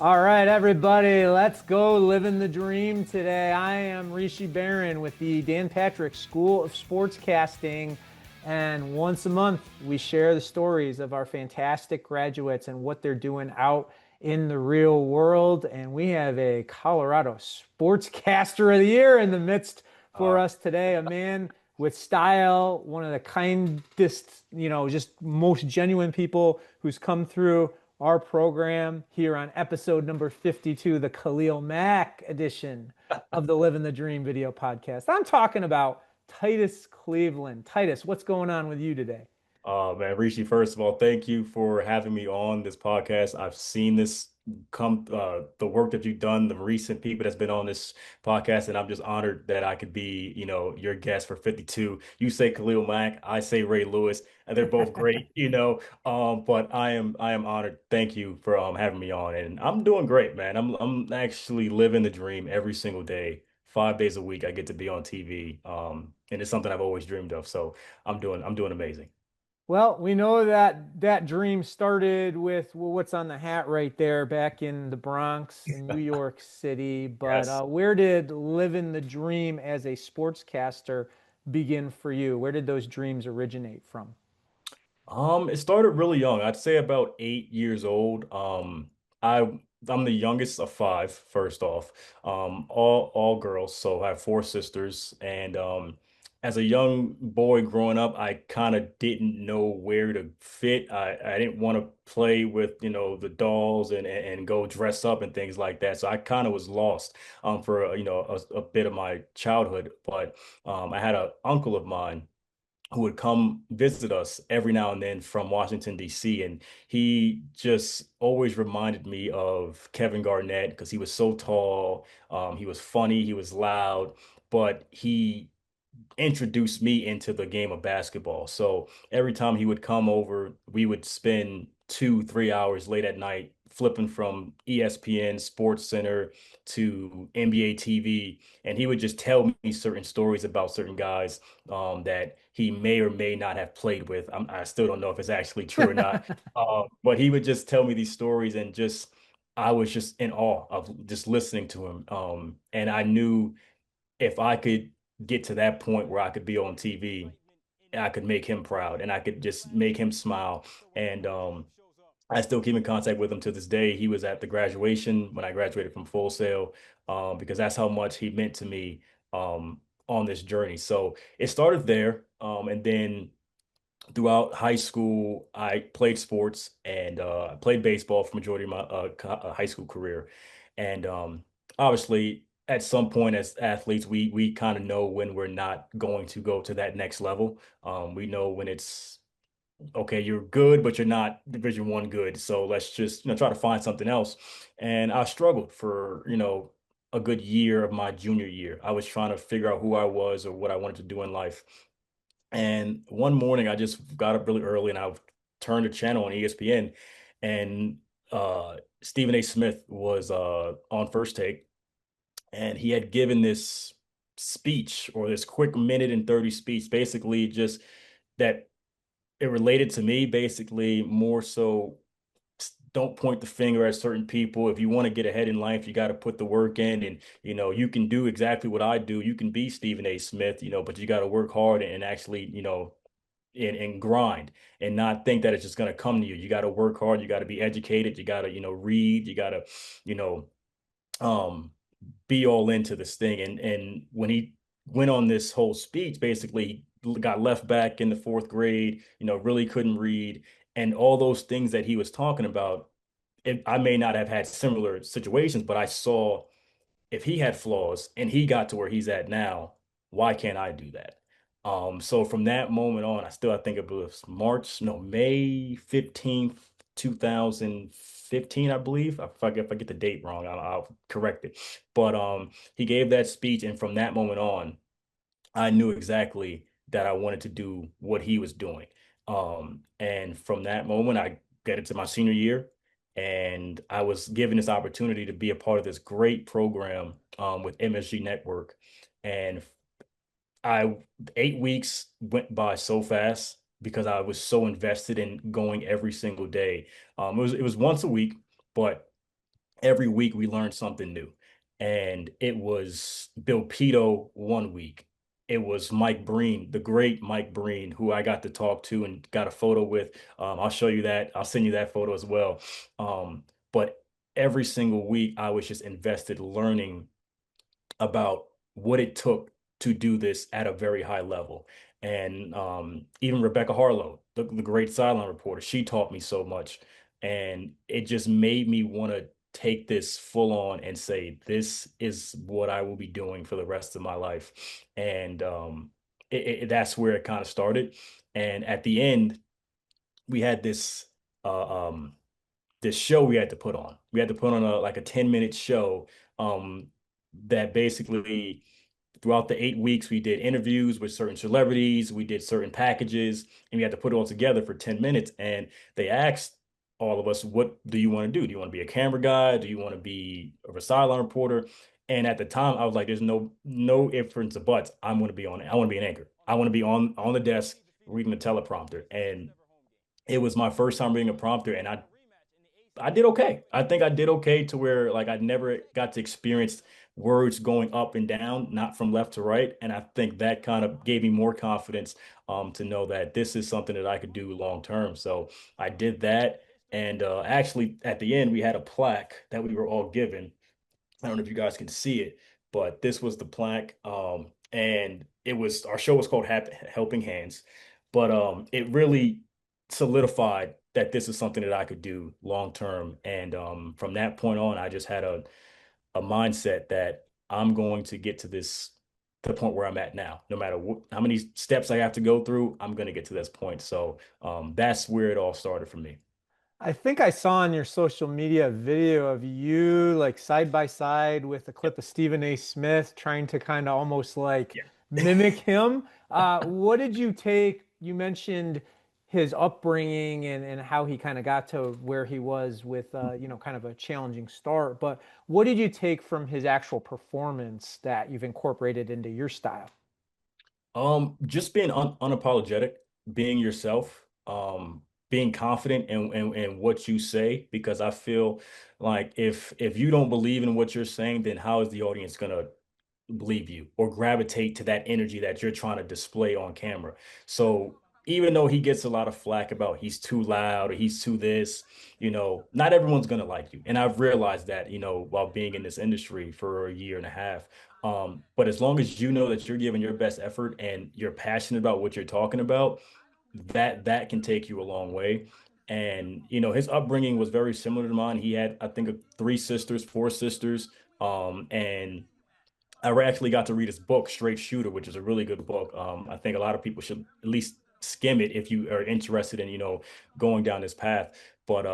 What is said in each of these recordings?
All right, everybody, let's go living the dream today. I am Rishi Barran with the Dan Patrick School of Sportscasting. And once a month, we share the stories of our fantastic graduates and what they're doing out in the real world. And we have a Colorado Sportscaster of the Year in the midst for Uh, us today, a man with style, one of the kindest, just most genuine people who's come through our program here on episode number 52, the Khalil Mack edition of the Livin the Dream video podcast. I'm talking about Titus Cleveland. Titus, what's going on with you today? man, Rishi, first of all, thank you for having me on this podcast. I've seen this the work that you've done, the recent people that's been on this podcast, and I'm just honored that I could be, your guest for 52. You say Khalil Mack, I say Ray Lewis, and they're both great, but I am honored. Thank you for having me on, and I'm doing great, man. I'm actually living the dream every single day. 5 days a week, I get to be on TV, and it's something I've always dreamed of. So I'm doing amazing. Well, we know that that dream started with what's on the hat right there back in the Bronx in New York City. But Yes. where did living the dream as a sportscaster begin for you? Where did those dreams originate from? It started really young. I'd say about 8 years old. I I'm the youngest of five, first off. All girls, so I have four sisters. And as a young boy growing up, I kind of didn't know where to fit. I didn't want to play with, the dolls and go dress up and things like that. So I kind of was lost for a bit of my childhood. But I had an uncle of mine who would come visit us every now and then from Washington, D.C. And he just always reminded me of Kevin Garnett because he was so tall. He was funny, he was loud, but he introduced me into the game of basketball. So every time he would come over, we would spend 2, 3 hours late at night flipping from ESPN Sports Center to NBA TV, and he would just tell me certain stories about certain guys that he may or may not have played with. I still don't know if it's actually true or not, but he would just tell me these stories, and just I was just in awe of just listening to him. And I knew if I could get to that point where I could be on TV, I could make him proud and I could just make him smile. And I still keep in contact with him to this day. He was at the graduation when I graduated from Full Sail, because that's how much he meant to me on this journey. So it started there. And then throughout high school, I played sports and I played baseball for majority of my high school career. And obviously, at some point as athletes, we kind of know when we're not going to go to that next level. We know when it's okay, you're good, but you're not Division One good. So let's just try to find something else. And I struggled for a good year of my junior year. I was trying to figure out who I was or what I wanted to do in life. And one morning I just got up really early and I turned the channel on ESPN, and Stephen A. Smith was on First Take, and he had given this speech, or this quick minute and 30 speech, basically just that it related to me, basically more so don't point the finger at certain people. If you want to get ahead in life, you got to put the work in, and you can do exactly what I do. You can be Stephen A. Smith, but you got to work hard and actually, and grind, and not think that it's just going to come to you. You got to work hard. You got to be educated. You got to, read. You got to, you know, um, be all into this thing. And when he went on this whole speech, basically he got left back in the fourth grade, really couldn't read, and all those things that he was talking about. I may not have had similar situations, but I saw if he had flaws and he got to where he's at now, why can't I do that? So from that moment on, I think it was May 15th, 2015, I believe. If I get the date wrong, I'll correct it. But he gave that speech, and from that moment on, I knew exactly that I wanted to do what he was doing. And from that moment, I got into my senior year, and I was given this opportunity to be a part of this great program with MSG Network. And I 8 weeks went by so fast because I was so invested in going every single day. It was once a week, but every week we learned something new. And it was Bill Pito one week. It was Mike Breen, the great Mike Breen, who I got to talk to and got a photo with. I'll show you that. I'll send you that photo as well. But every single week, I was just invested learning about what it took to do this at a very high level. And even Rebecca Harlow, the great sideline reporter, she taught me so much. And it just made me want to take this full on and say, this is what I will be doing for the rest of my life. And that's where it kind of started. And at the end, we had uh, um, this show we had to put on. We had to put on a like a 10-minute show um that basically throughout the 8 weeks we did interviews with certain celebrities, we did certain packages, and we had to put it all together for 10 minutes. And they asked all of us, what do you want to do? Do you want to be a camera guy? Do you want to be a sideline reporter? And at the time I was like, there's no ifs, ands, or buts. I want to be an anchor. I want to be on the desk reading the teleprompter. And it was my first time reading a prompter, and I did okay. I think I did okay to where like I never got to experience words going up and down, not from left to right. And I think that kind of gave me more confidence to know that this is something that I could do long term. So I did that. And actually at the end we had a plaque that we were all given. I don't know if you guys can see it, but this was the plaque. And it was our show was called Helping Hands, but it really solidified that this is something that I could do long term. And from that point on, I just had a mindset that I'm going to get to the point where I'm at now. No matter how many steps I have to go through, I'm going to get to this point. So that's where it all started for me. I think I saw on your social media a video of you like side by side with a clip of Stephen A. Smith trying to kind of almost like Yeah. mimic him. What did you take? You mentioned his upbringing and how he kind of got to where he was with kind of a challenging start. But what did you take from his actual performance that you've incorporated into your style? Just being unapologetic, being yourself, being confident in what you say, because I feel like if you don't believe in what you're saying, then how is the audience gonna believe you or gravitate to that energy that you're trying to display on camera? So even though he gets a lot of flack about he's too loud or he's too this, not everyone's gonna like you. And I've realized that, while being in this industry for a year and a half. But as long as you know that you're giving your best effort and you're passionate about what you're talking about, that can take you a long way. And his upbringing was very similar to mine. He had, I think, three sisters, four sisters. And I actually got to read his book, Straight Shooter, which is a really good book. I think a lot of people should at least skim it if you are interested in, going down this path. But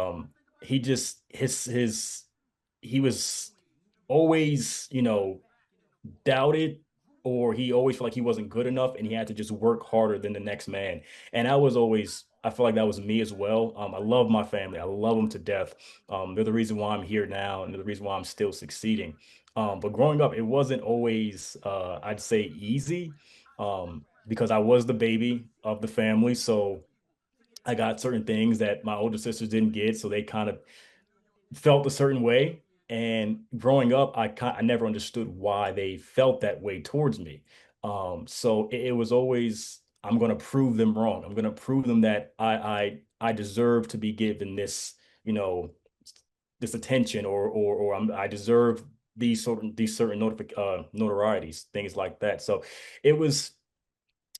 he just he was always, doubted, or he always felt like he wasn't good enough and he had to just work harder than the next man. And I feel like that was me as well. I love my family. I love them to death. They're the reason why I'm here now and they're the reason why I'm still succeeding. But growing up, it wasn't always, I'd say, easy, because I was the baby of the family. So I got certain things that my older sisters didn't get. So they kind of felt a certain way. And growing up, I never understood why they felt that way towards me. So it was always, I'm going to prove them wrong. I'm going to prove them that I deserve to be given this, you know, this attention, or I deserve these certain notorieties, things like that. So it was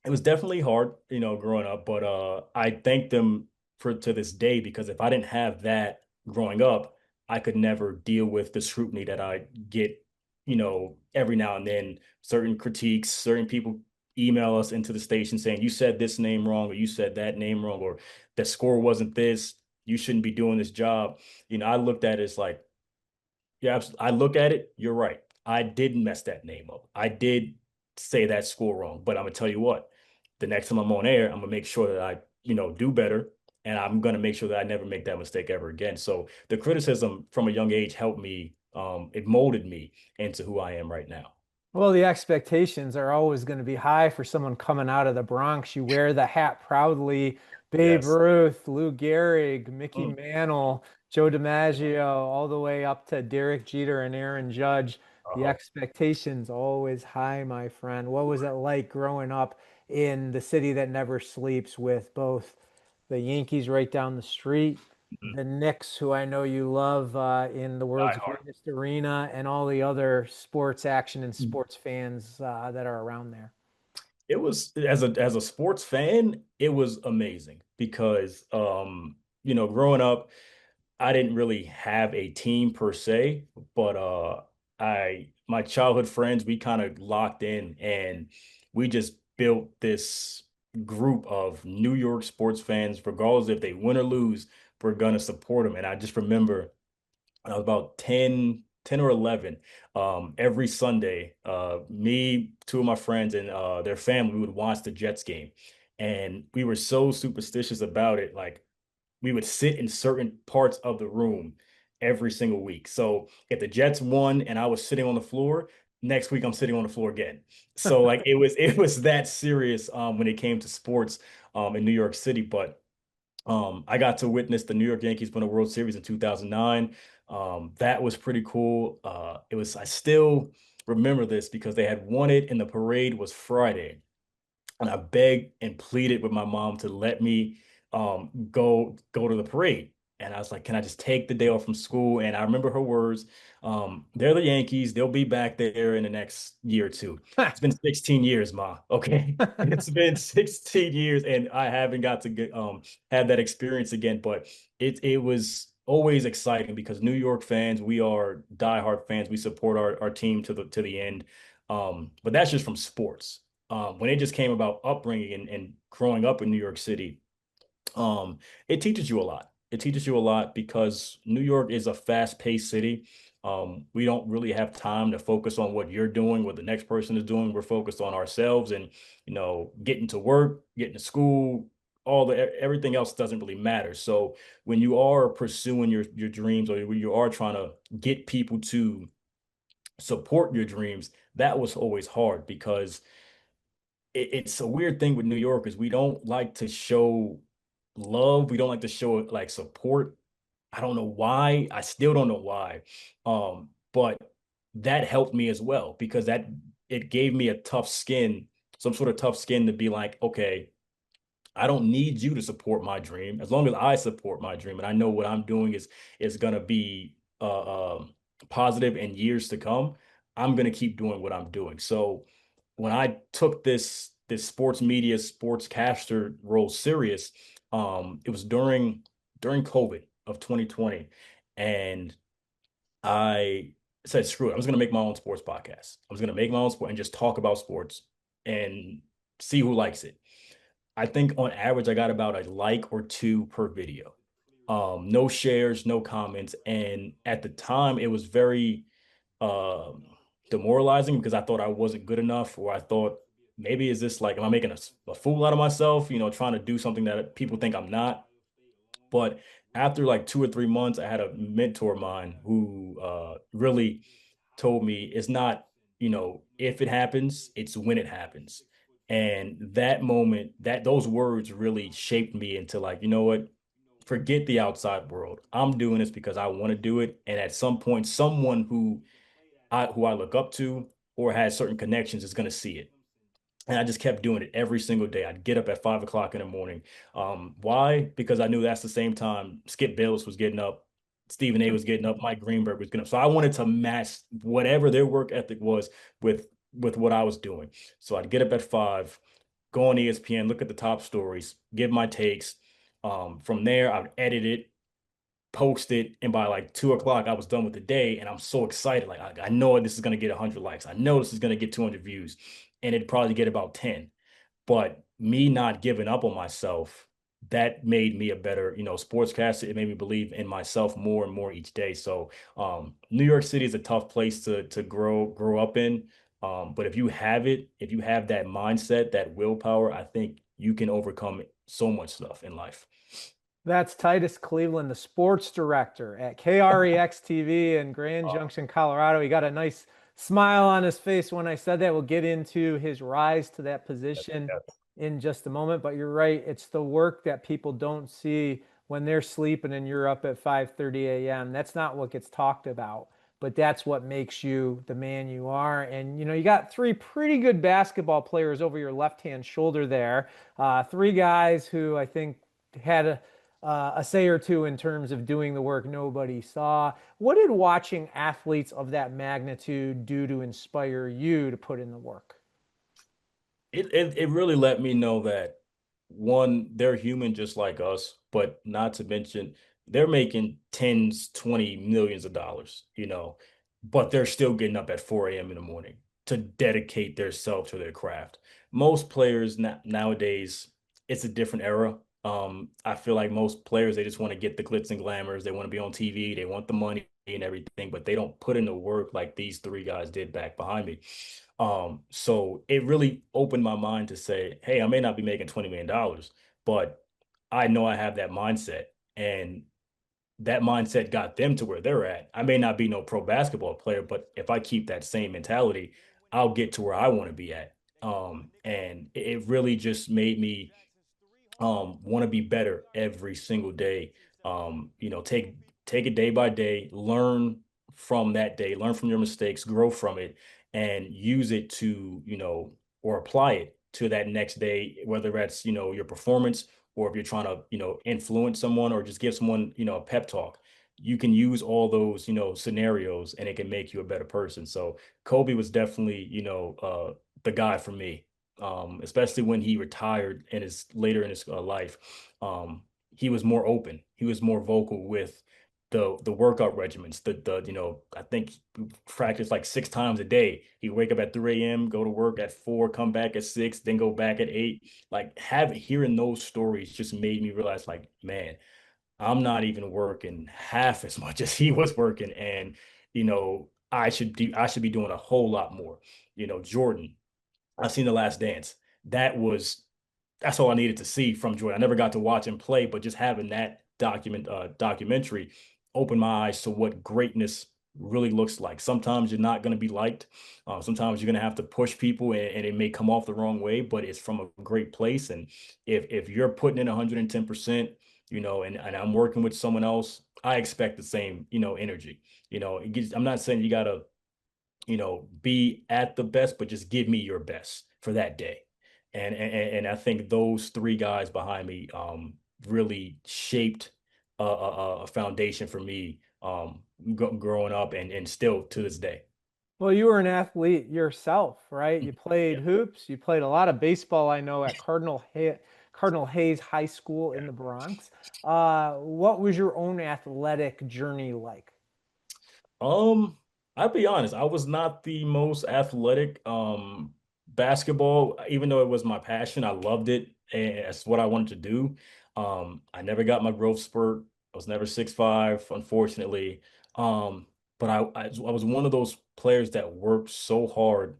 it was definitely hard, growing up, but I thank them for to this day, because if I didn't have that growing up, I could never deal with the scrutiny that I get, every now and then, certain critiques, certain people email us into the station saying you said this name wrong or you said that name wrong or the score wasn't this, you shouldn't be doing this job. I looked at it as like, yeah, I look at it, you're right. I did mess that name up. I did say that score wrong, but I'm gonna tell you what, the next time I'm on air, I'm gonna make sure that I, do better. And I'm gonna make sure that I never make that mistake ever again. So the criticism from a young age helped me, it molded me into who I am right now. Well, the expectations are always going to be high for someone coming out of the Bronx. You wear the hat proudly. Babe Yes. Ruth, Lou Gehrig, Mickey Mm. Mantle, Joe DiMaggio, all the way up to Derek Jeter and Aaron Judge. The Uh-huh. expectations always high, my friend. What was it like growing up in the city that never sleeps with both the Yankees right down the street, Mhm. the Knicks, who I know you love, in the Die world's hard. greatest arena, and all the other sports action and sports fans that are around there? It was as a sports fan, it was amazing because growing up, I didn't really have a team per se, but I my childhood friends, we kind of locked in and we just built this group of New York sports fans, regardless if they win or lose, we're gonna support them. And I just remember when I was about 10 or 11, every Sunday, me, two of my friends, and their family, we would watch the Jets game. And we were so superstitious about it. Like, we would sit in certain parts of the room every single week. So if the Jets won and I was sitting on the floor, next week I'm sitting on the floor again. So like it was that serious when it came to sports in New York City. But I got to witness the New York Yankees win a World Series in 2009. That was pretty cool. I still remember this because they had won it and the parade was Friday. And I begged and pleaded with my mom to let me go to the parade. And I was like, can I just take the day off from school? And I remember her words. They're the Yankees. They'll be back there in the next year or two. It's been 16 years, Ma. Okay. It's been 16 years and I haven't got to have that experience again. But it was always exciting because New York fans, we are diehard fans. We support our team to the end. But that's just from sports. When it just came about upbringing and growing up in New York City, it teaches you a lot. It teaches you a lot because New York is a fast-paced city. We don't really have time to focus on what you're doing, what the next person is doing. We're focused on ourselves and, getting to work, getting to school, everything else doesn't really matter. So when you are pursuing your dreams or when you are trying to get people to support your dreams, that was always hard because it's a weird thing with New Yorkers. We don't like to show love. We don't like to show like support. I don't know why. I still don't know why. But that helped me as well because that it gave me a tough skin, some sort of tough skin to be like, okay, I don't need you to support my dream. As long as I support my dream and I know what I'm doing is gonna be positive in years to come, I'm gonna keep doing what I'm doing. So when I took this sports media sportscaster role serious, it was during COVID of 2020, and I said, screw it, I'm just gonna make my own sports podcast. I'm just gonna make my own sport and just talk about sports and see who likes it. I think on average, I got about a like or two per video. No shares, no comments. And at the time, it was very um, demoralizing because I thought I wasn't good enough, or I thought maybe is this like, am I making a fool out of myself, trying to do something that people think I'm not? But after like 2 or 3 months, I had a mentor of mine who really told me it's not, if it happens, it's when it happens. And that moment, those words really shaped me into like, you know what? Forget the outside world. I'm doing this because I want to do it. And at some point, someone who I look up to or has certain connections is going to see it. And I just kept doing it every single day. I'd get up at 5 o'clock in the morning. Why? Because I knew that's the same time Skip Bayless was getting up, Stephen A was getting up, Mike Greenberg was getting up. So I wanted to match whatever their work ethic was with what I was doing. So I'd get up at 5, go on ESPN, look at the top stories, give my takes. From there, I'd edit it, post it, and by like 2 o'clock, I was done with the day, and I'm so excited. Like I know this is gonna get 100 likes. I know this is gonna get 200 views, and it'd probably get about 10. But me not giving up on myself, that made me a better, sportscaster. It made me believe in myself more and more each day. So New York City is a tough place to grow up in. But if you have that mindset, that willpower, I think you can overcome so much stuff in life. That's Titus Cleveland, the sports director at KREX-TV in Grand Uh, Junction, Colorado. He got a nice smile on his face when I said that. We'll get into his rise to that yes, position yes. in just a moment. But you're right, it's the work that people don't see when they're sleeping and you're up at 5:30 a.m. That's not what gets talked about, but that's what makes you the man you are. And you got three pretty good basketball players over your left-hand shoulder there. Three guys who I think had a say or two in terms of doing the work nobody saw. What did watching athletes of that magnitude do to inspire you to put in the work? It really let me know that one, they're human just like us, but not to mention they're making tens, 20 millions of dollars, but they're still getting up at 4 a.m. in the morning to dedicate themselves to their craft. Most players nowadays, it's a different era. I feel like most players, they just want to get the glitz and glamours. They want to be on TV. They want the money and everything, but they don't put in the work like these three guys did back behind me. So it really opened my mind to say, hey, I may not be making $20 million, but I know I have that mindset. And that mindset got them to where they're at. I may not be no pro basketball player, but if I keep that same mentality, I'll get to where I want to be at. And it really just made me want to be better every single day. Take it day by day, learn from that day, learn from your mistakes, grow from it, and use it to, or apply it to that next day, whether that's, your performance, or if you're trying to, influence someone or just give someone, a pep talk. You can use all those, scenarios, and it can make you a better person. So Kobe was definitely, the guy for me, especially when he retired in his later in his life. He was more open. He was more vocal with the workout regimens. I think he practiced like 6 times a day. He wake up at 3 a.m., go to work at 4, come back at 6, then go back at 8. Like hearing those stories just made me realize, like, man, I'm not even working half as much as he was working, and I should be doing a whole lot more. Jordan, I seen The Last Dance. That was that's all I needed to see from Jordan. I never got to watch him play, but just having that documentary opened my eyes to what greatness really looks like. Sometimes you're not going to be liked. Sometimes you're going to have to push people, and it may come off the wrong way, but it's from a great place. And if you're putting in 110%, and I'm working with someone else, I expect the same, energy. I'm not saying you gotta be at the best, but just give me your best for that day. And I think those three guys behind me really shaped a foundation for me growing up and still to this day. Well, you were an athlete yourself, right? You played Yeah. hoops. You played a lot of baseball, I know, at Cardinal Hayes High School in the Bronx. What was your own athletic journey like? Um, I'll be honest, I was not the most athletic. Basketball, even though it was my passion, I loved it, and it's what I wanted to do. I never got my growth spurt. I was never 6'5", unfortunately. Um, but I was one of those players that worked so hard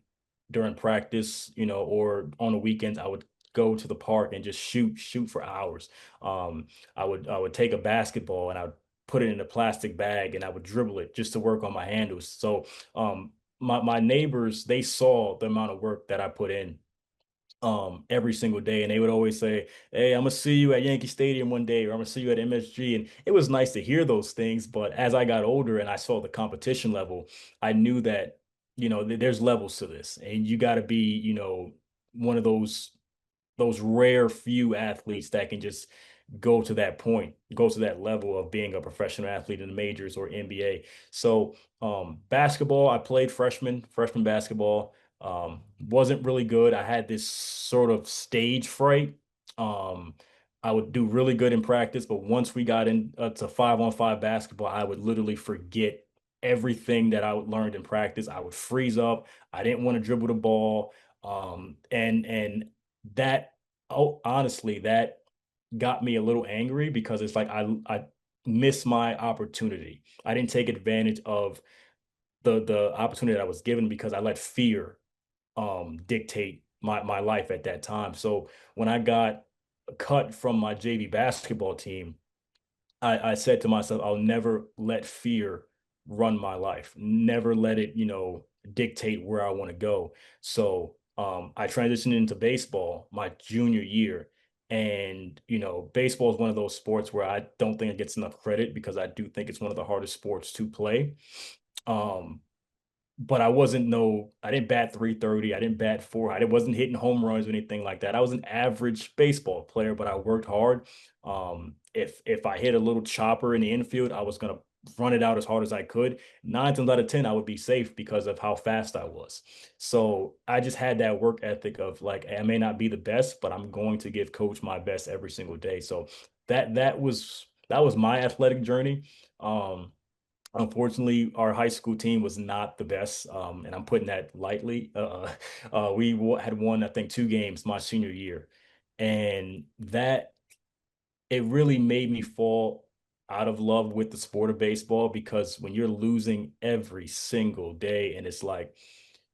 during practice, or on the weekends. I would go to the park and just shoot for hours. Um, I would take a basketball and I would put it in a plastic bag and I would dribble it just to work on my handles. So my neighbors, they saw the amount of work that I put in every single day, and they would always say, hey, I'm gonna see you at Yankee Stadium one day, or I'm gonna see you at MSG. And it was nice to hear those things, but as I got older and I saw the competition level, I knew that there's levels to this, and you got to be one of those rare few athletes that can just go to that point, go to that level of being a professional athlete in the majors or NBA. So basketball, I played freshman basketball. Wasn't really good. I had this sort of stage fright. Um, I would do really good in practice, but once we got in to 5-on-5 basketball, I would literally forget everything that I learned in practice. I would freeze up. I didn't want to dribble the ball. And that, oh, honestly, that got me a little angry because it's like I missed my opportunity. I didn't take advantage of the opportunity that I was given because I let fear dictate my life at that time. So when I got cut from my JV basketball team, I said to myself, I'll never let fear run my life. Never let it, dictate where I want to go. So I transitioned into baseball my junior year. And, baseball is one of those sports where I don't think it gets enough credit because I do think it's one of the hardest sports to play. Um, but I didn't bat 330. I didn't bat four. I wasn't hitting home runs or anything like that. I was an average baseball player, but I worked hard. If I hit a little chopper in the infield, I was gonna run it out as hard as I could. Nine times out of 10, I would be safe because of how fast I was. So I just had that work ethic of like, I may not be the best, but I'm going to give coach my best every single day. So that was my athletic journey. Um, Unfortunately, our high school team was not the best, and I'm putting that lightly. Had won, I think, two games my senior year, and that it really made me fall out of love with the sport of baseball because when you're losing every single day, and it's like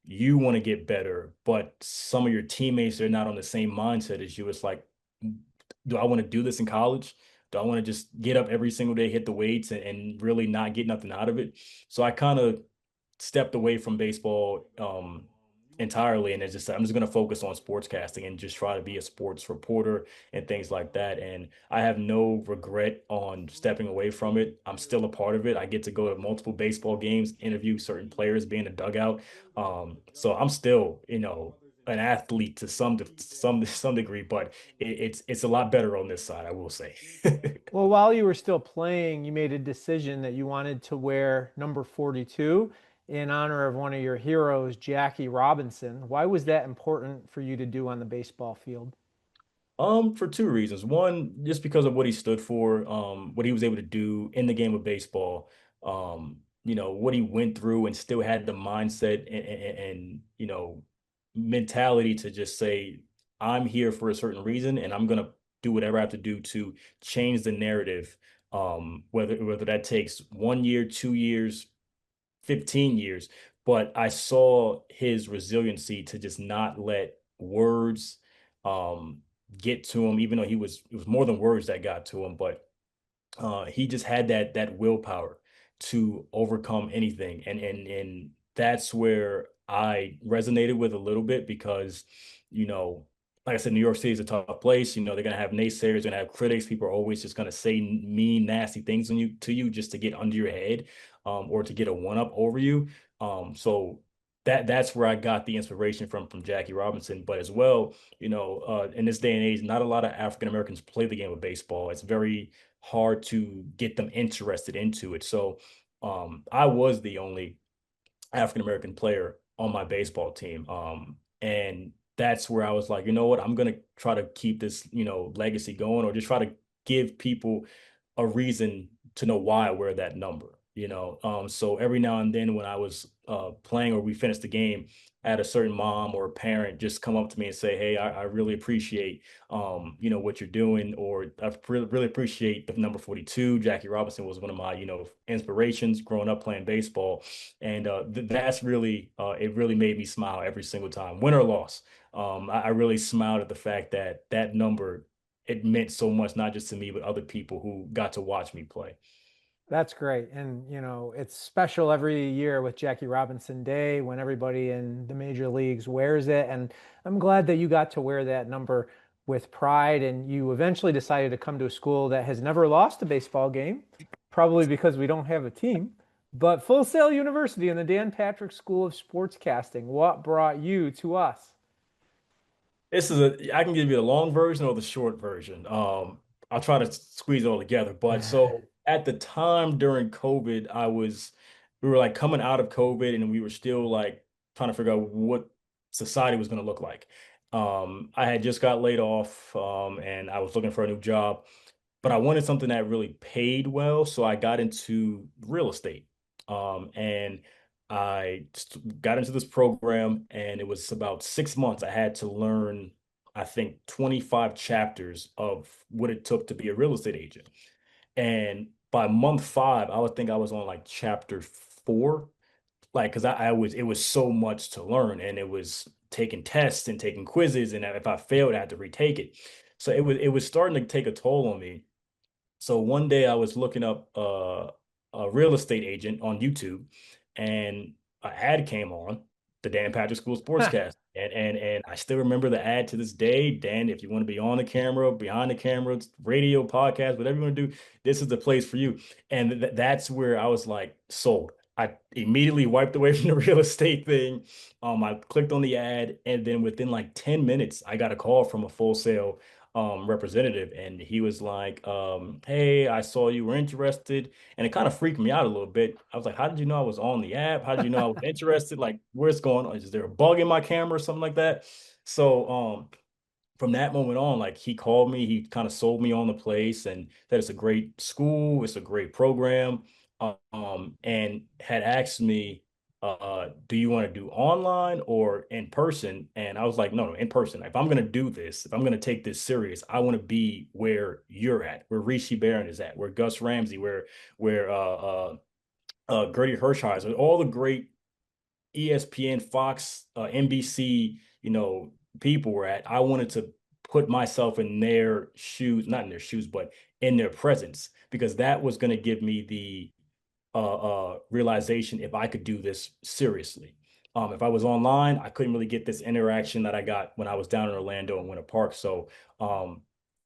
you want to get better, but some of your teammates are not on the same mindset as you. It's like, do I want to do this in college? Do I want to just get up every single day, hit the weights, and really not get nothing out of it? So I kind of stepped away from baseball entirely, and it's just I'm just going to focus on sportscasting and just try to be a sports reporter and things like that. And I have no regret on stepping away from it. I'm still a part of it. I get to go to multiple baseball games, interview certain players, be in a dugout. So I'm still, an athlete to some degree, but it's a lot better on this side, I will say. Well, while you were still playing, you made a decision that you wanted to wear number 42 in honor of one of your heroes, Jackie Robinson. Why was that important for you to do on the baseball field? For two reasons. One, just because of what he stood for, what he was able to do in the game of baseball, what he went through and still had the mindset and mentality to just say, I'm here for a certain reason and I'm gonna do whatever I have to do to change the narrative. Whether that takes 1 year, 2 years, 15 years, but I saw his resiliency to just not let words um get to him, even though it was more than words that got to him, but he just had that willpower to overcome anything, and that's where I resonated with a little bit because, you know, like I said, New York City is a tough place. They're gonna have naysayers, gonna have critics. People are always just gonna say mean, nasty things to you just to get under your head, or to get a one up over you. So that's where I got the inspiration from Jackie Robinson, but as well, in this day and age, not a lot of African Americans play the game of baseball. It's very hard to get them interested into it. So I was the only African American player on my baseball team. And that's where I was like, you know what, I'm gonna try to keep this, legacy going, or just try to give people a reason to know why I wear that number. So every now and then when I was playing or we finished the game, I had a certain mom or a parent just come up to me and say, hey, I really appreciate what you're doing, or I really appreciate the number 42. Jackie Robinson was one of my, inspirations growing up playing baseball. And that's really it really made me smile every single time, win or loss. I really smiled at the fact that that number, it meant so much, not just to me, but other people who got to watch me play. That's great. And, it's special every year with Jackie Robinson Day when everybody in the major leagues wears it. And I'm glad that you got to wear that number with pride. And you eventually decided to come to a school that has never lost a baseball game, probably because we don't have a team. But Full Sail University and the Dan Patrick School of Sportscasting, what brought you to us? I can give you the long version or the short version. I'll try to squeeze it all together. But so at the time during COVID, we were like coming out of COVID and we were still like trying to figure out what society was going to look like. I had just got laid off, and I was looking for a new job, but I wanted something that really paid well. So I got into real estate. And got into this program, and it was about 6 months. I had to learn, I think, 25 chapters of what it took to be a real estate agent. And by month five, I would think I was on like chapter four, like, because it was so much to learn, and it was taking tests and taking quizzes. And if I failed, I had to retake it. So it was starting to take a toll on me. So one day I was looking up a real estate agent on YouTube, and an ad came on, the Dan Patrick School Sportscast. And I still remember the ad to this day. Dan, if you want to be on the camera, behind the camera, radio, podcast, whatever you want to do, this is the place for you. And that's where I was like sold. I immediately wiped away from the real estate thing. I clicked on the ad, and then within like 10 minutes, I got a call from a Full Sail representative, and he was like, "Hey, I saw you were interested." And it kind of freaked me out a little bit. I was like, how did you know I was on the app? How did you know I was interested? Like, where's going on? Is there a bug in my camera or something like that? So from that moment on, like he called me, he kind of sold me on the place and that it's a great school, it's a great program. And had asked me, do you want to do online or in person? And I was like, no, in person. If I'm gonna do this, if I'm gonna take this serious, I want to be where you're at, where Rishi Barran is at, where Gus Ramsey, where Gertie Hirschheiser, all the great ESPN, Fox, NBC, people were at. I wanted to put myself in their shoes, not in their shoes, but in their presence, because that was going to give me the realization if I could do this seriously. If I was online, I couldn't really get this interaction that I got when I was down in Orlando and Winter Park. So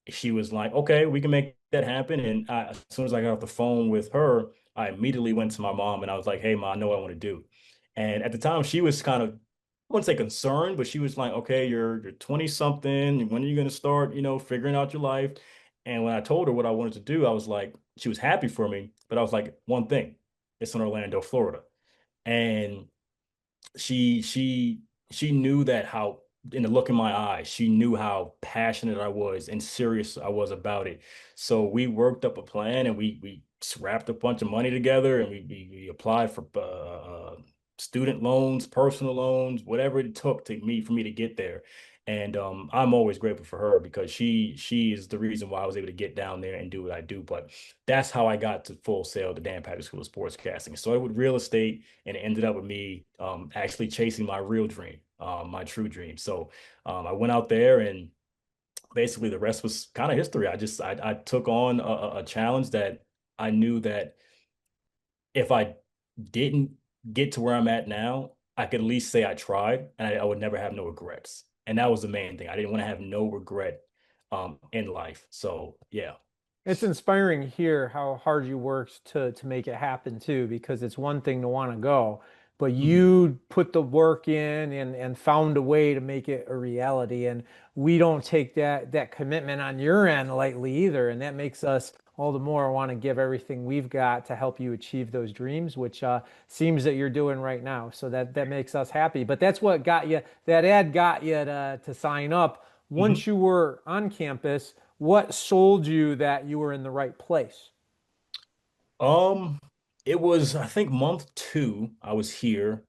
she was like, okay, we can make that happen. And as soon as I got off the phone with her, I immediately went to my mom and I was like, hey, mom, I know what I want to do. And at the time, she was kind of, I wouldn't say concerned, but she was like, okay, you're 20 something. When are you going to start, figuring out your life? And when I told her what I wanted to do, I was like, she was happy for me, but I was like, one thing, it's in Orlando, Florida. And she knew that how in the look in my eyes, she knew how passionate I was and serious I was about it. So we worked up a plan and we wrapped a bunch of money together and we applied for student loans, personal loans, whatever it took for me to get there. And I'm always grateful for her because she is the reason why I was able to get down there and do what I do. But that's how I got to Full Sail, the Dan Patrick School of Sportscasting. Started with real estate and it ended up with me actually chasing my real dream, my true dream. So I went out there and basically the rest was kind of history. I took on a challenge that I knew that if I didn't get to where I'm at now, I could at least say I tried and I would never have no regrets. And that was the main thing. I didn't want to have no regret in life. So yeah. It's inspiring to hear how hard you worked to make it happen too, because it's one thing to want to go, but Mhm. you put the work in and found a way to make it a reality. And we don't take that commitment on your end lightly either. And that makes us all the more want to give everything we've got to help you achieve those dreams, which seems that you're doing right now. So that makes us happy. But that's what got you, that ad got you to sign up. Once Mhm. you were on campus, what sold you that you were in the right place? Um, it was, I think, month two, I was here,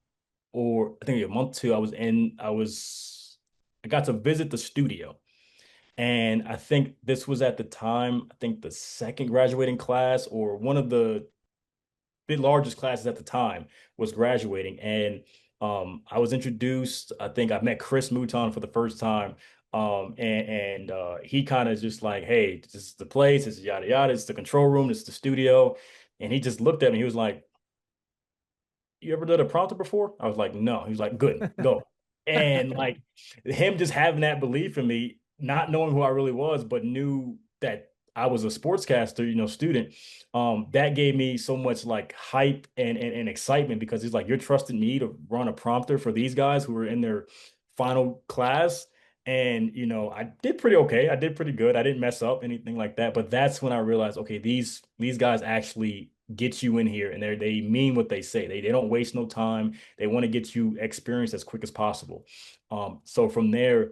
or I think yeah, month two, I got to visit the studio. And I think this was at the time, I think the second graduating class or one of the largest classes at the time was graduating. And I was introduced, I think I met Chris Mouton for the first time. And he kind of just like, hey, this is the place, this is yada yada, it's the control room, it's the studio. And he just looked at me, he was like, you ever done a prompter before? I was like, no. He was like, good, go. And like him just having that belief in me, not knowing who I really was, but knew that I was a sportscaster, student. That gave me so much like hype and excitement because he's like, you're trusting me to run a prompter for these guys who were in their final class. And I did pretty okay. I did pretty good. I didn't mess up anything like that. But that's when I realized, okay, these guys actually get you in here and they mean what they say. They don't waste no time. They want to get you experience as quick as possible. So from there,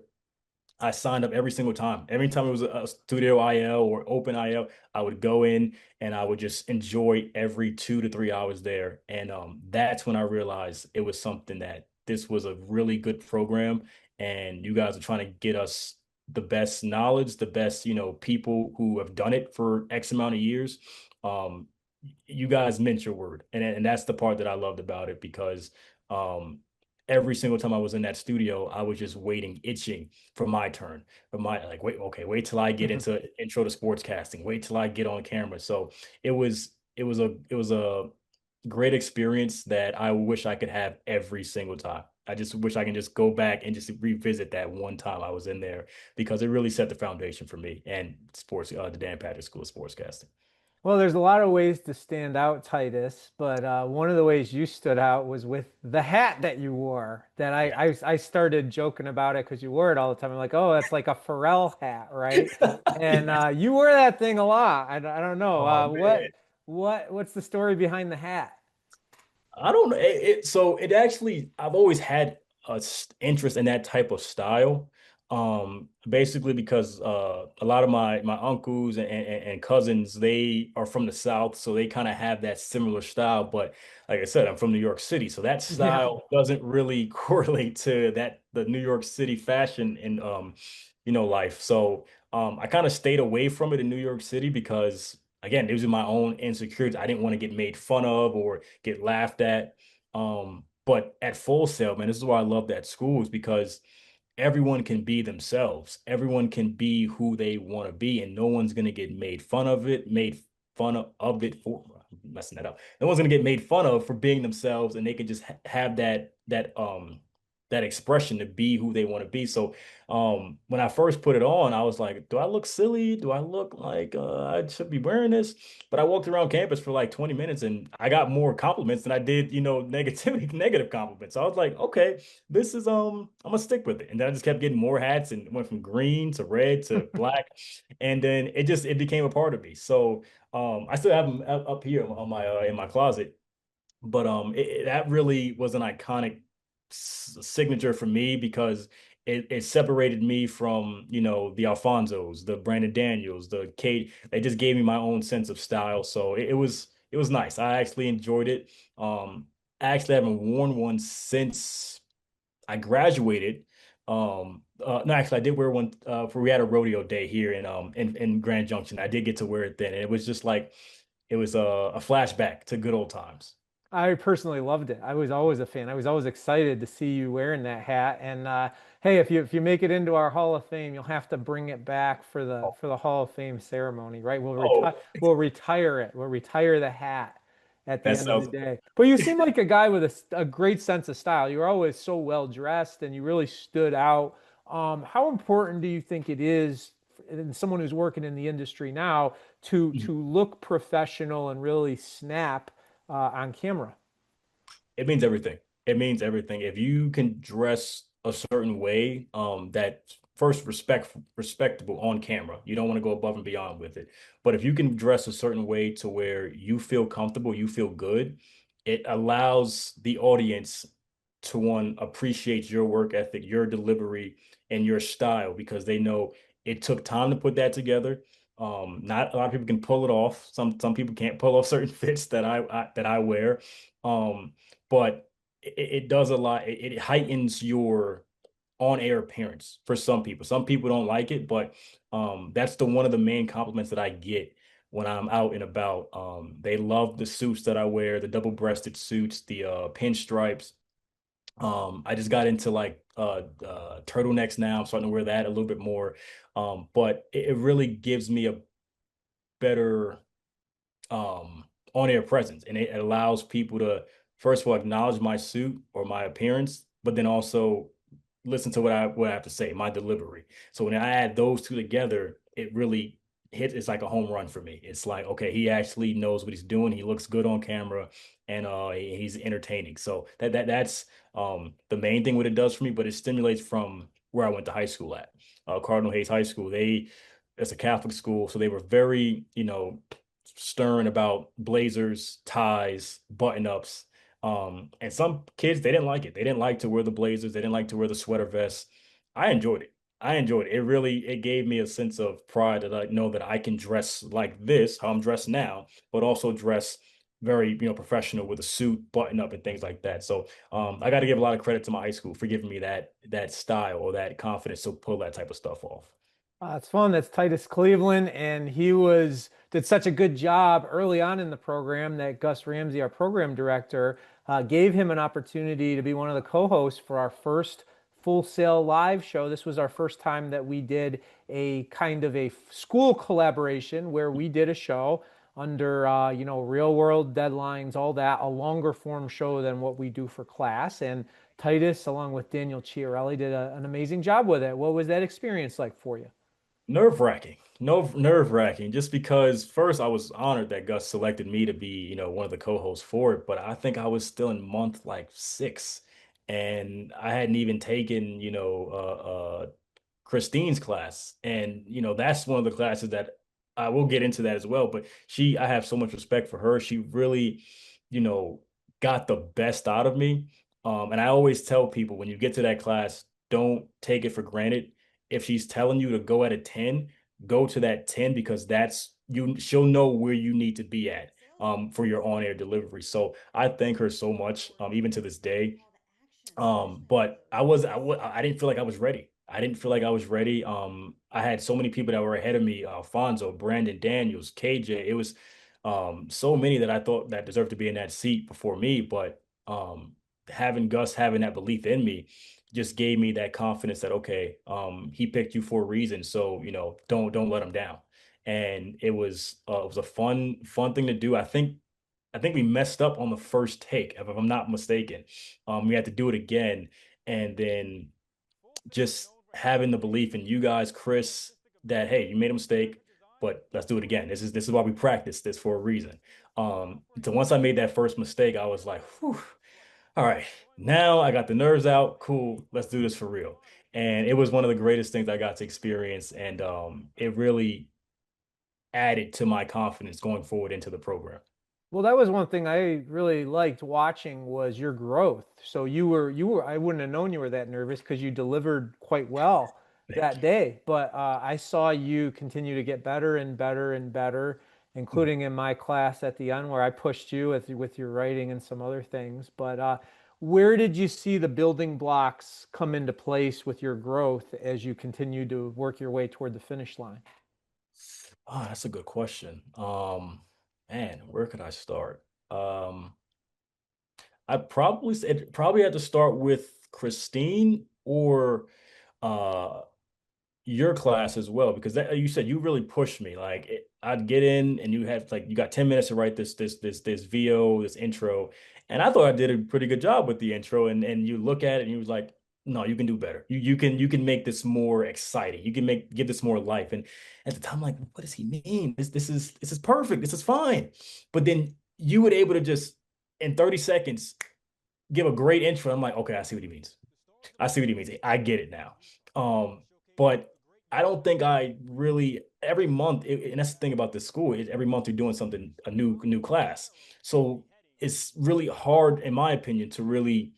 I signed up every single time. Every time it was a studio IL or open IL, I would go in and I would just enjoy every 2 to 3 hours there. And that's when I realized it was something that this was a really good program. And you guys are trying to get us the best knowledge, the best, people who have done it for X amount of years. Um, you guys meant your word. And that's the part that I loved about it because um, every single time I was in that studio, I was just waiting, itching for my turn, for my like, wait, okay, wait till I get into intro to sportscasting, wait till I get on camera. So it was a great experience that I wish I could have every single time. I just wish I can just go back and just revisit that one time I was in there because it really set the foundation for me and sports, the Dan Patrick School of Sportscasting. Well, there's a lot of ways to stand out, Titus, but one of the ways you stood out was with the hat that you wore. That Yeah. I started joking about it because you wore it all the time. I'm like, oh, that's like a Pharrell hat, right? And Yes. you wear that thing a lot. I don't know Oh man. what's the story behind the hat? I don't know. So it actually, I've always had interest in that type of style. Basically because a lot of my uncles and cousins, they are from the South, so they kind of have that similar style. But like I said, I'm from New York City, so that Yeah. style doesn't really correlate to the New York City fashion and life. So I kind of stayed away from it in New York City because again, these are my own insecurities. I didn't want to get made fun of or get laughed at. But at Full Sail, man, this is why I love that school is because everyone can be themselves. Everyone can be who they want to be, and no one's gonna get made fun of it for I'm messing that up. No one's gonna get made fun of for being themselves, and they can just ha have that expression to be who they want to be. So when I first put it on, I was like, do I look silly? Do I look like I should be wearing this? But I walked around campus for like 20 minutes and I got more compliments than I did, negativity, negative compliments. So I was like, okay, this is I'm gonna stick with it. And then I just kept getting more hats and went from green to red to black. And then it became a part of me. So I still have them up here on my in my closet. But that really was an iconic signature for me because it separated me from, the Alfonsos, the Brandon Daniels, the Kate. They just gave me my own sense of style. So it was nice. I actually enjoyed it. I actually haven't worn one since I graduated. No, actually, I did wear one for we had a rodeo day here in Grand Junction. I did get to wear it then, and it was just like it was a flashback to good old times. I personally loved it. I was always a fan. I was always excited to see you wearing that hat. And hey, if you make it into our Hall of Fame, you'll have to bring it back for the Hall of Fame ceremony, right? Oh, We'll retire it. We'll retire the hat at the that end of the sounds day. But you seem like a guy with a great sense of style. You were always so well dressed, and you really stood out. How important do you think it is, and someone who's working in the industry now, to look professional and really snap on camera? it means everything. It means everything. If you can dress a certain way, that first respectable on camera. You don't want to go above and beyond with it. But if you can dress a certain way to where you feel comfortable, you feel good, it allows the audience to one appreciate your work ethic, your delivery, and your style because they know it took time to put that together. Not a lot of people can pull it off. Some people can't pull off certain fits that I wear. Um, but it does a lot. It heightens your on-air appearance for some people. Some people don't like it, but that's the one of the main compliments that I get when I'm out and about. They love the suits that I wear, the double-breasted suits, the pinstripes. I just got into like turtlenecks now. I'm starting to wear that a little bit more. But it really gives me a better um on-air presence and it allows people to first of all acknowledge my suit or my appearance, but then also listen to what I have to say, my delivery. So when I add those two together, it really hits it's like a home run for me. It's like, okay, he actually knows what he's doing. He looks good on camera and he's entertaining. So that's the main thing what it does for me, but it stimulates from where I went to high school at. Cardinal Hayes High School. It's a Catholic school, so they were very, stern about blazers, ties, button-ups. And some kids they didn't like it. They didn't like to wear the blazers. They didn't like to wear the sweater vests. I enjoyed it. I enjoyed it. It gave me a sense of pride that I know that I can dress like this, how I'm dressed now, but also dress very, professional with a suit, button up, and things like that. So I got to give a lot of credit to my high school for giving me that style or that confidence to pull that type of stuff off. It's fun. That's Titus Cleveland, and he was did such a good job early on in the program that Gus Ramsey, our program director, gave him an opportunity to be one of the co-hosts for our first Full Sail live show. This was our first time that we did a kind of a school collaboration where we did a show under real world deadlines, all that, a longer form show than what we do for class. And Titus, along with Daniel Chiarelli, did an amazing job with it. What was that experience like for you? Nerve-wracking. No, nerve-wracking. Just because first I was honored that Gus selected me to be, one of the co-hosts for it, but I think I was still in month like 6, and I hadn't even taken, Christine's class. And, that's one of the classes that I will get into that as well. But I have so much respect for her. She really, you know, got the best out of me. And I always tell people when you get to that class, don't take it for granted. If she's telling you to go at a 10, go to that 10 because she'll know where you need to be at for your on-air delivery. So I thank her so much, even to this day. But I didn't feel like I was ready. I didn't feel like I was ready. I had so many people that were ahead of me, Alfonso, Brandon Daniels, KJ. It was so many that I thought that deserved to be in that seat before me. But having Gus having that belief in me just gave me that confidence that okay, he picked you for a reason. So, don't let him down. And it was a fun thing to do. I think we messed up on the first take, if I'm not mistaken. We had to do it again, and then just having the belief in you guys, Chris, that hey, you made a mistake, but let's do it again. This is why we practice this for a reason. So once I made that first mistake, I was like, whew, all right, now I got the nerves out. Cool, let's do this for real. And it was one of the greatest things I got to experience, and it really added to my confidence going forward into the program. Well, that was one thing I really liked watching was your growth. So you were I wouldn't have known you were that nervous because you delivered quite well Thank that you. day. But I saw you continue to get better and better and better, including in my class at the end where I pushed you with your writing and some other things. But where did you see the building blocks come into place with your growth as you continue to work your way toward the finish line? Oh, that's a good question. Man, where could I start? I probably had to start with Christine or uh your class as well because you said you really pushed me. Like I'd get in and you got 10 minutes to write this VO, this intro, and I thought I did a pretty good job with the intro. And you look at it and you was like, no, you can do better. You can make this more exciting. You can give this more life. And at the time, I'm like, what does he mean? This is perfect. This is fine. But then you would able to just in 30 seconds give a great intro. I'm like, okay, I see what he means. I see what he means. I get it now. But I don't think I really every month, and that's the thing about this school is every month you're doing something, a new class. So it's really hard, in my opinion, to really,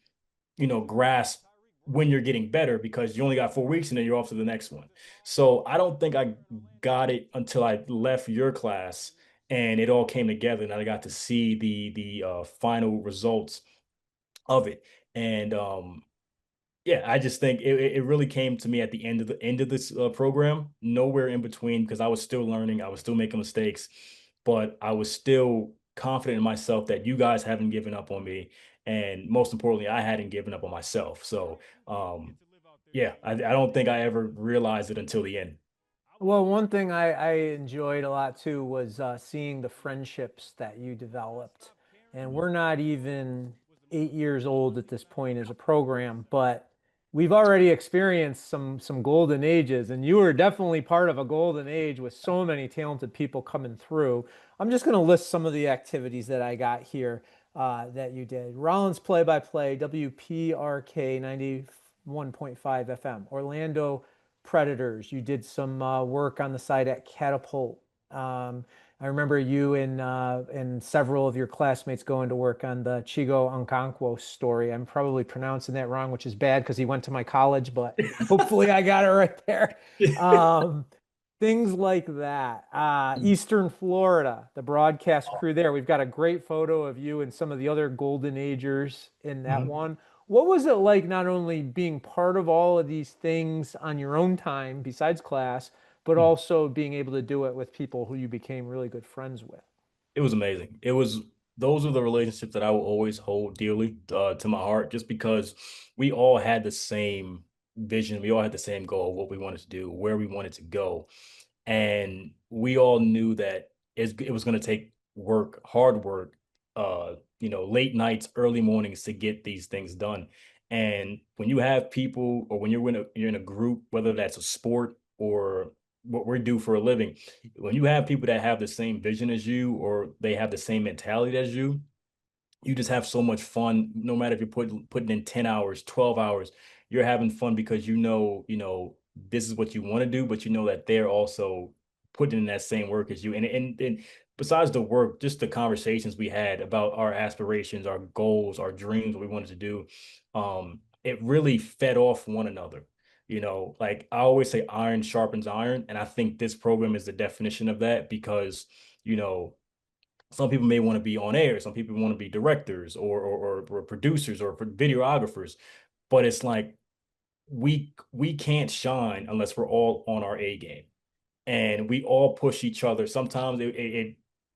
grasp when you're getting better because you only got 4 weeks and then you're off to the next one. So I don't think I got it until I left your class and it all came together and I got to see the final results of it. And yeah, I just think it really came to me at the end of this program, nowhere in between because I was still learning, I was still making mistakes, but I was still confident in myself that you guys haven't given up on me, and most importantly, I hadn't given up on myself. So, yeah, I don't think I ever realized it until the end. Well, one thing I enjoyed a lot too was seeing the friendships that you developed. And Mhm. we're not even 8 years old at this point as a program, but we've already experienced some golden ages, and you were definitely part of a golden age with so many talented people coming through. I'm just going to list some of the activities that I got here that you did. Rollins play-by-play, WPRK 91.5 FM, Orlando Predators. You did some work on the side at Catapult. I remember you and several of your classmates going to work on the Chigo Okonkwo story. I'm probably pronouncing that wrong, which is bad because he went to my college, but hopefully I got it right there. Um, things like that. Eastern Florida, the broadcast crew there. We've got a great photo of you and some of the other Golden Agers in that Mhm. one. What was it like not only being part of all of these things on your own time besides class, but Mhm. also being able to do it with people who you became really good friends with? It was amazing. Those are the relationships that I will always hold dearly to my heart, just because we all had the same vision. We all had the same goal, of what we wanted to do, where we wanted to go. And we all knew that it was going to take work, hard work, late nights, early mornings to get these things done. And when you have people, or when you're in a group, whether that's a sport or what we do for a living, when you have people that have the same vision as you, or they have the same mentality as you just have so much fun. No matter if you're putting in 10 hours, 12 hours, you're having fun because this is what you want to do, but you know that they're also putting in that same work as you. And besides the work, just the conversations we had about our aspirations, our goals, our dreams, what we wanted to do, it really fed off one another. Like I always say, iron sharpens iron, and I think this program is the definition of that because, you know, some people may want to be on air, some people want to be directors or producers or videographers, but it's like we can't shine unless we're all on our A game, and we all push each other. Sometimes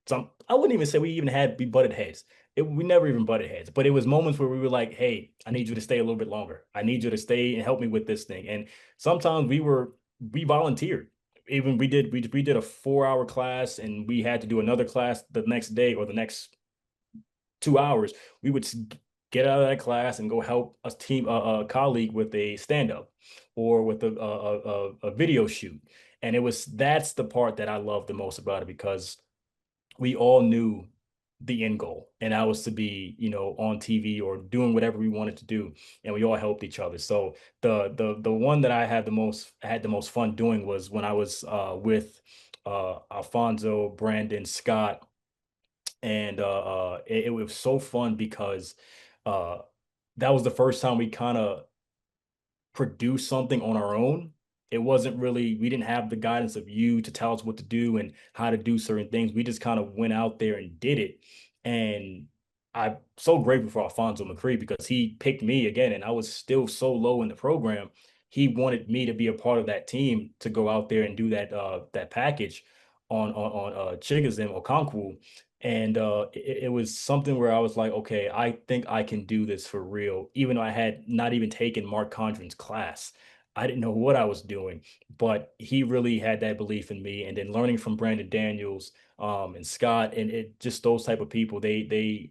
some I wouldn't even say we even had we butted heads. We never even butted heads, but it was moments where we were like, "Hey, I need you to stay a little bit longer. I need you to stay and help me with this thing." And sometimes we volunteered. Even we did a 4 hour class, and we had to do another class the next day or the next 2 hours. We would get out of that class and go help a colleague with a stand up or with a video shoot. And that's the part that I love the most about it, because we all knew the end goal, and that was to be, on TV or doing whatever we wanted to do, and we all helped each other. So the one that I had the most fun doing was when I was with Alfonso, Brandon, Scott, and it was so fun because uh that was the first time we kind of produce something on our own. It wasn't really, we didn't have the guidance of you to tell us what to do and how to do certain things. We just kind of went out there and did it. And I'm so grateful for Alfonso McCree because he picked me again, and I was still so low in the program. He wanted me to be a part of that team to go out there and do that package on Chigazim or Okonkwo. And it was something where I was like, okay, I think I can do this for real, even though I had not even taken Mark Condren's class. I didn't know what I was doing, but he really had that belief in me. And then learning from Brandon Daniels, and Scott, and it just those type of people, they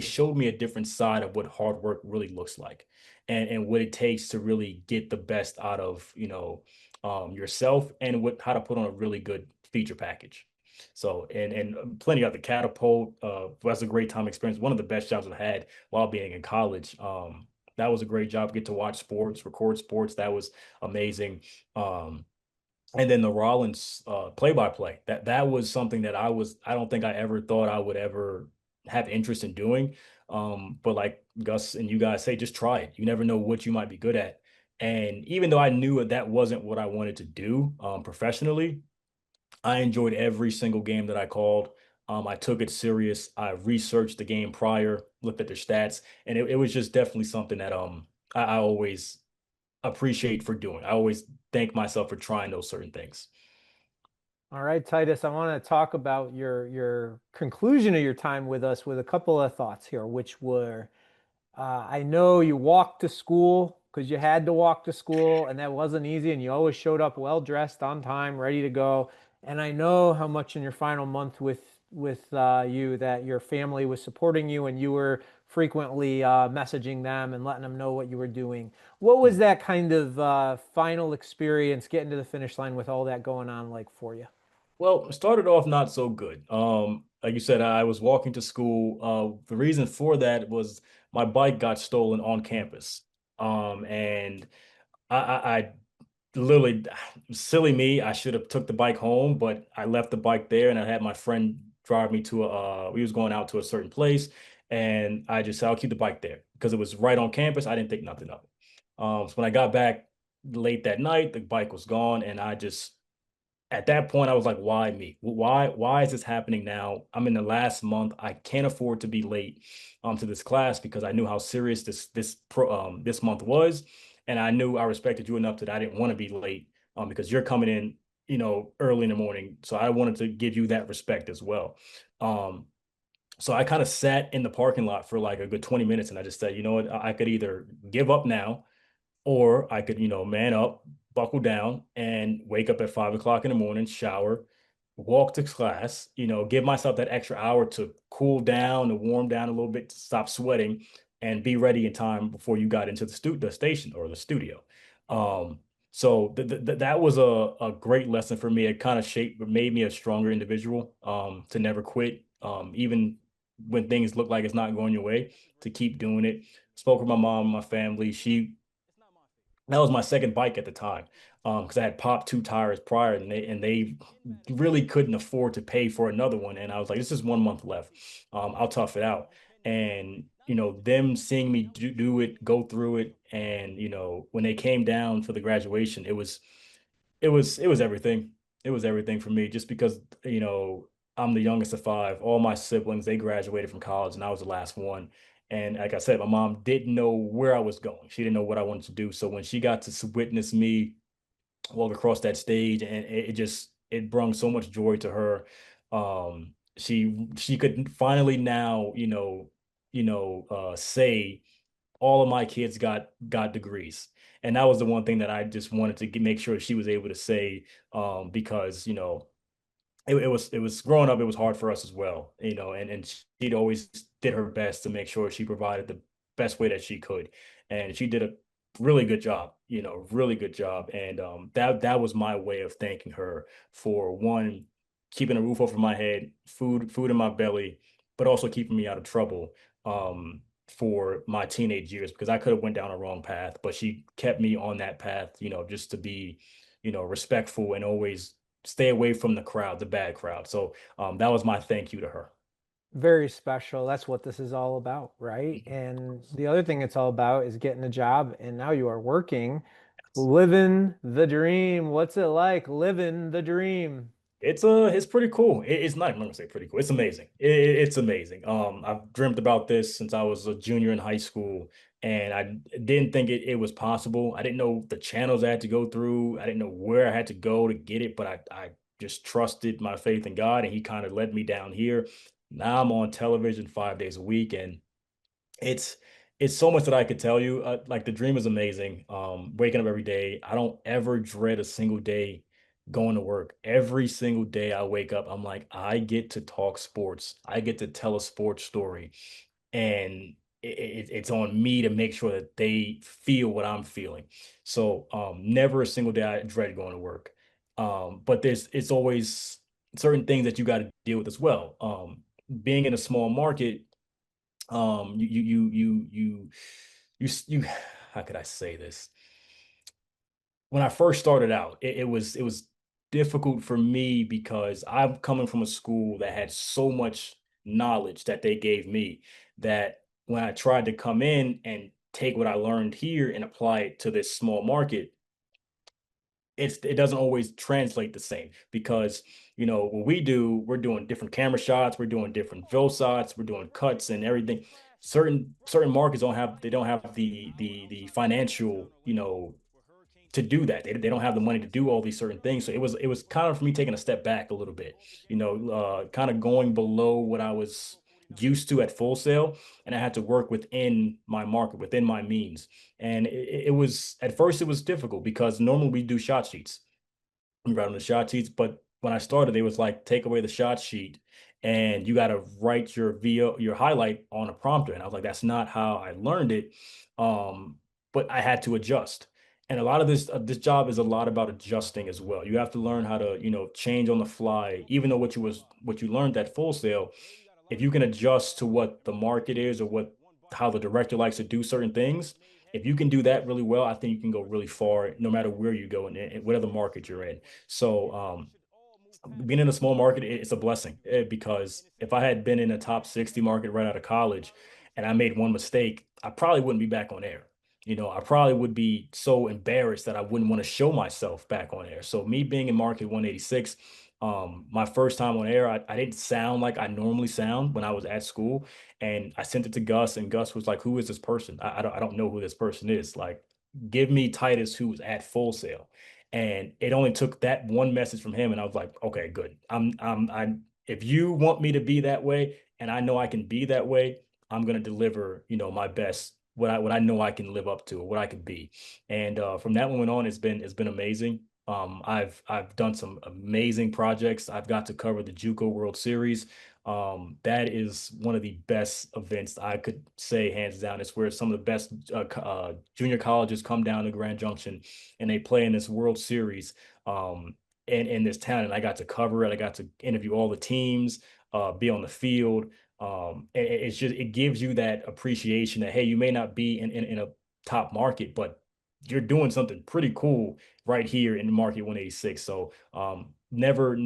showed me a different side of what hard work really looks like, and what it takes to really get the best out of, yourself, and how to put on a really good feature package. So, and plenty of the catapult, that's a great time experience. One of the best jobs I've had while being in college. That was a great job. Get to watch sports, record sports. That was amazing. Um, and then the Rollins play-by-play. That was something that I don't think I ever thought I would ever have interest in doing. But like Gus and you guys say, just try it. You never know what you might be good at. And even though I knew that wasn't what I wanted to do professionally, I enjoyed every single game that I called. I took it serious. I researched the game prior, looked at their stats, and it was just definitely something that I always appreciate for doing. I always thank myself for trying those certain things. All right, Titus, I want to talk about your conclusion of your time with us with a couple of thoughts here, which were I know you walked to school because you had to walk to school, and that wasn't easy, and you always showed up well dressed, on time, ready to go. And I know how much in your final month with you that your family was supporting you, and you were frequently messaging them and letting them know what you were doing. What was that kind of final experience, getting to the finish line with all that going on, like for you? Well, it started off not so good. Like you said, I was walking to school. The reason for that was my bike got stolen on campus. And I literally, silly me, I should have took the bike home, but I left the bike there, and I had my friend drive me to we was going out to a certain place, and I just said, I'll keep the bike there because it was right on campus. I didn't think nothing of it. So when I got back late that night, the bike was gone, and I just, at that point, I was like, why me? Why is this happening now? I'm in the last month. I can't afford to be late to this class, because I knew how serious this month was. And I knew I respected you enough that I didn't want to be late, because you're coming in, early in the morning. So I wanted to give you that respect as well. Um, so I kind of sat in the parking lot for like a good 20 minutes, and I just said, you know what, I could either give up now, or I could, man up, buckle down, and wake up at 5 o'clock in the morning, shower, walk to class, give myself that extra hour to cool down, to warm down a little bit, to stop sweating, and be ready in time before you got into the station or the studio. Um, so that was a great lesson for me. It kind of shaped, made me a stronger individual, to never quit, even when things look like it's not going your way, to keep doing it. Spoke with my mom, my family. That was my second bike at the time, because I had popped two tires prior, and they really couldn't afford to pay for another one. And I was like, this is 1 month left. I'll tough it out. And them seeing me do it, go through it, and when they came down for the graduation, it was everything. It was everything for me, just because I'm the youngest of five. All my siblings, they graduated from college, and I was the last one. And like I said, my mom didn't know where I was going. She didn't know what I wanted to do. So when she got to witness me walk across that stage, and it brought so much joy to her. She could finally now, say all of my kids got degrees. And that was the one thing that I just wanted to make sure she was able to say, because it was growing up, it was hard for us as well, and she'd always did her best to make sure she provided the best way that she could. And she did a really good job, really good job. And that was my way of thanking her for, one, keeping a roof over my head, food in my belly, but also keeping me out of trouble, for my teenage years, because I could have went down a wrong path, but she kept me on that path, just to be, respectful, and always stay away from the crowd, the bad crowd. So that was my thank you to her. Very special. That's what this is all about, right? And the other thing it's all about is getting a job, and now you are working, living the dream. What's it like living the dream? It's pretty cool. It's not, I'm gonna say pretty cool. It's amazing. It's amazing. I've dreamt about this since I was a junior in high school, and I didn't think it was possible. I didn't know the channels I had to go through. I didn't know where I had to go to get it, but I just trusted my faith in God, and He kind of led me down here. Now I'm on television 5 days a week, and it's it's so much that I could tell you. Like, the dream is amazing. Waking up every day, I don't ever dread a single day going to work. Every single day I wake up, I'm like, I get to talk sports. I get to tell a sports story, and it's on me to make sure that they feel what I'm feeling. So never a single day I dread going to work. But it's always certain things that you got to deal with as well. Being in a small market, you how could I say this? When I first started out, it was difficult for me, because I'm coming from a school that had so much knowledge that they gave me, that when I tried to come in and take what I learned here and apply it to this small market, it doesn't always translate the same, because what we do, we're doing different camera shots, we're doing different fill shots, we're doing cuts and everything. Certain markets don't have the financial, to do that. They don't have the money to do all these certain things. So it was kind of for me taking a step back a little bit, kind of going below what I was used to at Full Sail, and I had to work within my market, within my means. And it was, at first it was difficult, because normally we do shot sheets. We write on the shot sheets, but when I started, it was like, take away the shot sheet, and you got to write your highlight on a prompter. And I was like, that's not how I learned it. Um, but I had to adjust. And a lot of this job is a lot about adjusting as well. You have to learn how to, change on the fly, even though what you learned at Full Sail, if you can adjust to what the market is, or how the director likes to do certain things. If you can do that really well, I think you can go really far, no matter where you go, and whatever market you're in. So being in a small market, it's a blessing, because if I had been in a top 60 market right out of college, and I made one mistake, I probably wouldn't be back on air. I probably would be so embarrassed that I wouldn't want to show myself back on air. So me being in market 186, my first time on air, I didn't sound like I normally sound when I was at school. And I sent it to Gus, and Gus was like, who is this person? I don't know who this person is. Like, give me Titus, who was at Full Sail. And it only took that one message from him, and I was like, okay, good. If you want me to be that way, and I know I can be that way, I'm gonna deliver, my best, what I know I can live up to, or what I can be. And from that moment on, it's been amazing. I've done some amazing projects. I've got to cover the JUCO World Series. That is one of the best events I could say hands down. It's where some of the best junior colleges come down to Grand Junction and they play in this World Series in this town. And I got to cover it. I got to interview all the teams, be on the field. It's just it gives you that appreciation that hey, you may not be in a top market, but you're doing something pretty cool right here in the market 186. So never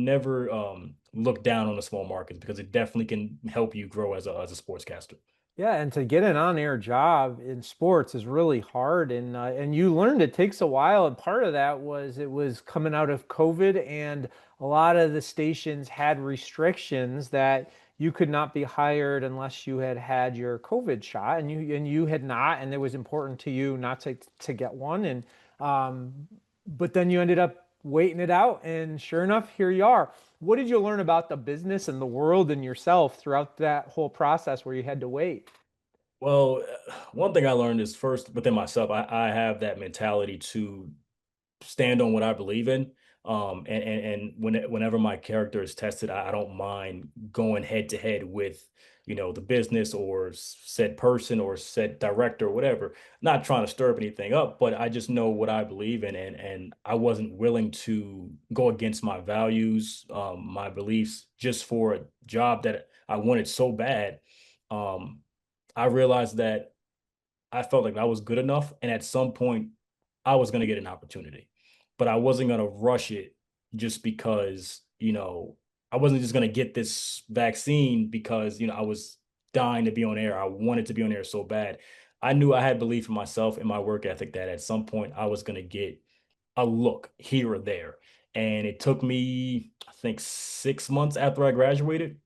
look down on the small markets because it definitely can help you grow as a sportscaster. Yeah, and to get an on-air job in sports is really hard, and you learned it takes a while. And part of that was it was coming out of COVID, and a lot of the stations had restrictions that you could not be hired unless you had had your COVID shot, and you had not, and it was important to you not to get one. And but then you ended up waiting it out, and sure enough, here you are. What did you learn about the business and the world and yourself throughout that whole process where you had to wait? Well, one thing I learned is first within myself, I have that mentality to stand on what I believe in. Whenever my character is tested, I don't mind going head to head with, the business or said person or said director or whatever. Not trying to stir up anything up, but I just know what I believe in, and I wasn't willing to go against my values, my beliefs, just for a job that I wanted so bad. Um, I realized that I felt like I was good enough, and at some point, I was going to get an opportunity, but I wasn't going to rush it just because, I wasn't just going to get this vaccine because, I was dying to be on air. I wanted to be on air so bad. I knew I had belief in myself and my work ethic that at some point I was going to get a look here or there. And it took me, I think, 6 months after I graduated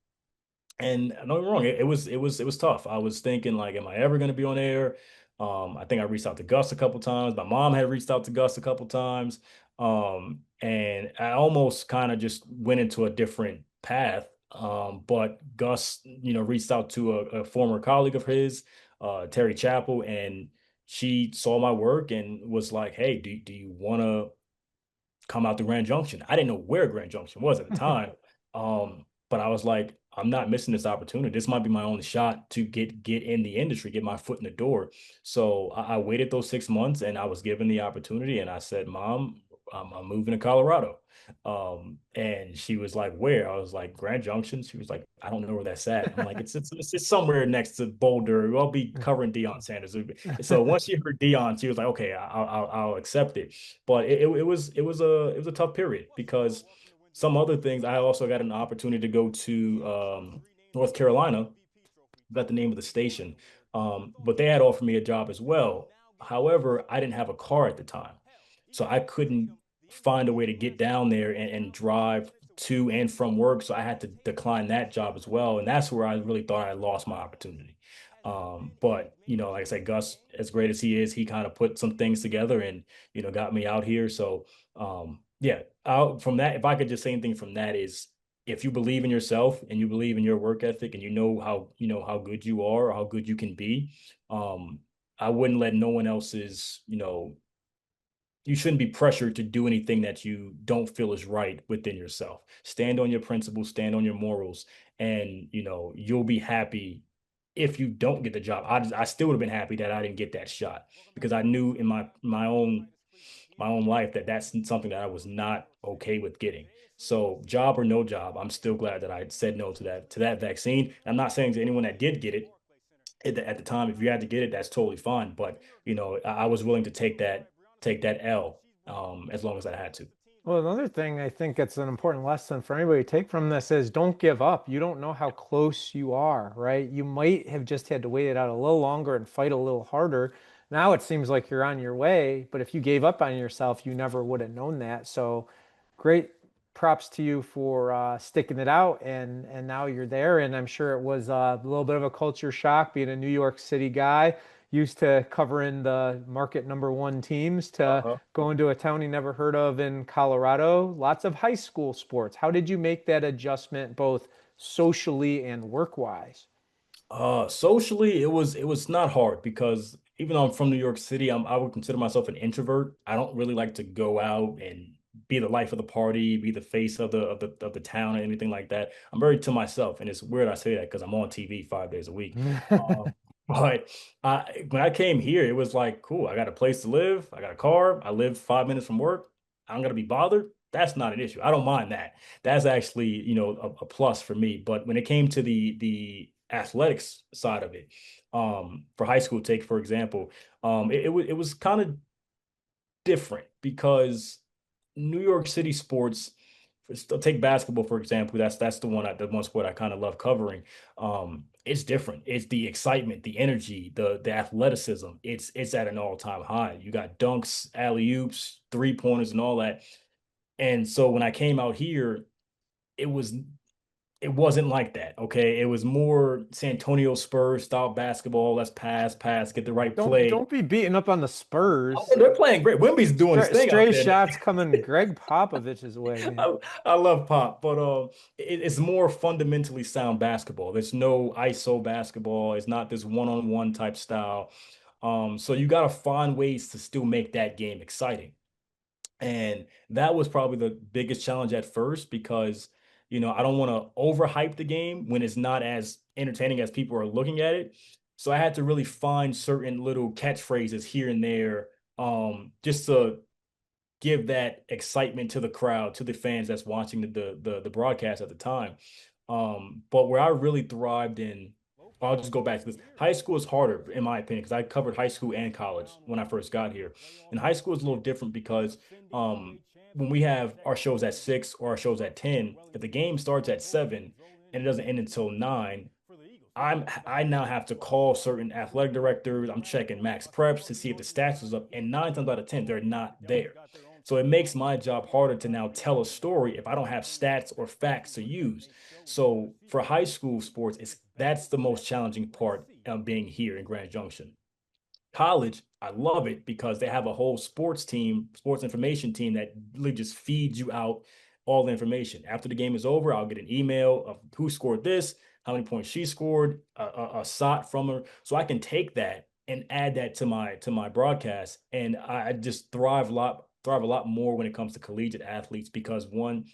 and don't get me wrong, it was tough. I was thinking like, am I ever going to be on air? I think I reached out to Gus a couple times. My mom had reached out to Gus a couple times. And I almost kind of just went into a different path. But Gus, reached out to a former colleague of his, Terry Chappell, and she saw my work and was like, "Hey, do you want to come out to Grand Junction?" I didn't know where Grand Junction was at the time. But I was like, I'm not missing this opportunity. This might be my only shot to get in the industry, get my foot in the door. So I waited those 6 months and I was given the opportunity and I said, Mom, I'm moving to Colorado. And she was like, where? I was like, Grand Junction. She was like, I don't know where that's at. I'm like, it's somewhere next to Boulder. I'll be covering Deion Sanders. So once she heard Deion, she was like, okay, I'll accept it. But it was a tough period because some other things. I also got an opportunity to go to North Carolina. Got the name of the station, but they had offered me a job as well. However, I didn't have a car at the time, so I couldn't find a way to get down there and drive to and from work. So I had to decline that job as well, and that's where I really thought I lost my opportunity. But like I said, Gus, as great as he is, he kind of put some things together and got me out here. So yeah, out from that, if I could just say anything from that is if you believe in yourself and you believe in your work ethic and you know how good you are or how good you can be, um, I wouldn't let no one else's, you shouldn't be pressured to do anything that you don't feel is right within yourself. Stand on your principles, stand on your morals, and you'll be happy if you don't get the job. I still would have been happy that I didn't get that shot because I knew in my own life that that's something that I was not okay with getting. So job or no job, I'm still glad that I said no to that vaccine. I'm not saying to anyone that did get it at the time, if you had to get it, that's totally fine. But I was willing to take that L as long as I had to. Well, another thing I think it's an important lesson for anybody to take from this is don't give up. You don't know how close you are, right? You might have just had to wait it out a little longer and fight a little harder. Now it seems like you're on your way, but if you gave up on yourself, you never would have known that. So great props to you for sticking it out and now you're there. And I'm sure it was a little bit of a culture shock being a New York City guy used to covering the market number one teams to Uh-huh. going to a town you never heard of in Colorado. Lots of high school sports. How did you make that adjustment both socially and work wise? Socially, it was not hard because even though I'm from New York City, I would consider myself an introvert. I don't really like to go out and be the life of the party, be the face of the town or anything like that. I'm very to myself, and it's weird I say that because I'm on TV 5 days a week. Um, but when I came here, it was like, cool. I got a place to live. I got a car. I live 5 minutes from work. I'm gonna be bothered. That's not an issue. I don't mind that. That's actually, a plus for me. But when it came to the athletics side of it, for high school, take for example, it was kind of different because New York City sports, take basketball for example. That's the one sport I kind of love covering. It's different. It's the excitement, the energy, the athleticism. It's at an all-time high. You got dunks, alley-oops, three-pointers, and all that. And so when I came out here, it was it wasn't like that. Okay. It was more San Antonio Spurs style basketball. Let's pass, get the right play. Don't be beating up on the Oh, Spurs. they're playing great. Wimby's doing his thing out Stray there. shots coming Greg Popovich's way, man. I love Pop, but it's more fundamentally sound basketball. There's no ISO basketball. It's not this one-on-one type style. So you got to find ways to still make that game exciting. And that was probably the biggest challenge at first because, I don't want to overhype the game when it's not as entertaining as people are looking at it. So I had to really find certain little catchphrases here and there, just to give that excitement to the crowd, to the fans that's watching the broadcast at the time. But where I really thrived in, I'll just go back to this. High school is harder, in my opinion, because I covered high school and college when I first got here. And high school is a little different because when we have our shows at 6 or our shows at 10, if the game starts at 7 and it doesn't end until 9, I now have to call certain athletic directors. I'm checking max preps to see if the stats is up, and 9 times out of 10, they're not there. So it makes my job harder to now tell a story if I don't have stats or facts to use. So for high school sports, that's the most challenging part of being here in Grand Junction. College, I love it because they have a whole sports team, sports information team that really just feeds you out all the information. After the game is over, I'll get an email of who scored this, how many points she scored, a shot from her, so I can take that and add that to my broadcast. And I just thrive a lot more when it comes to collegiate athletes because one,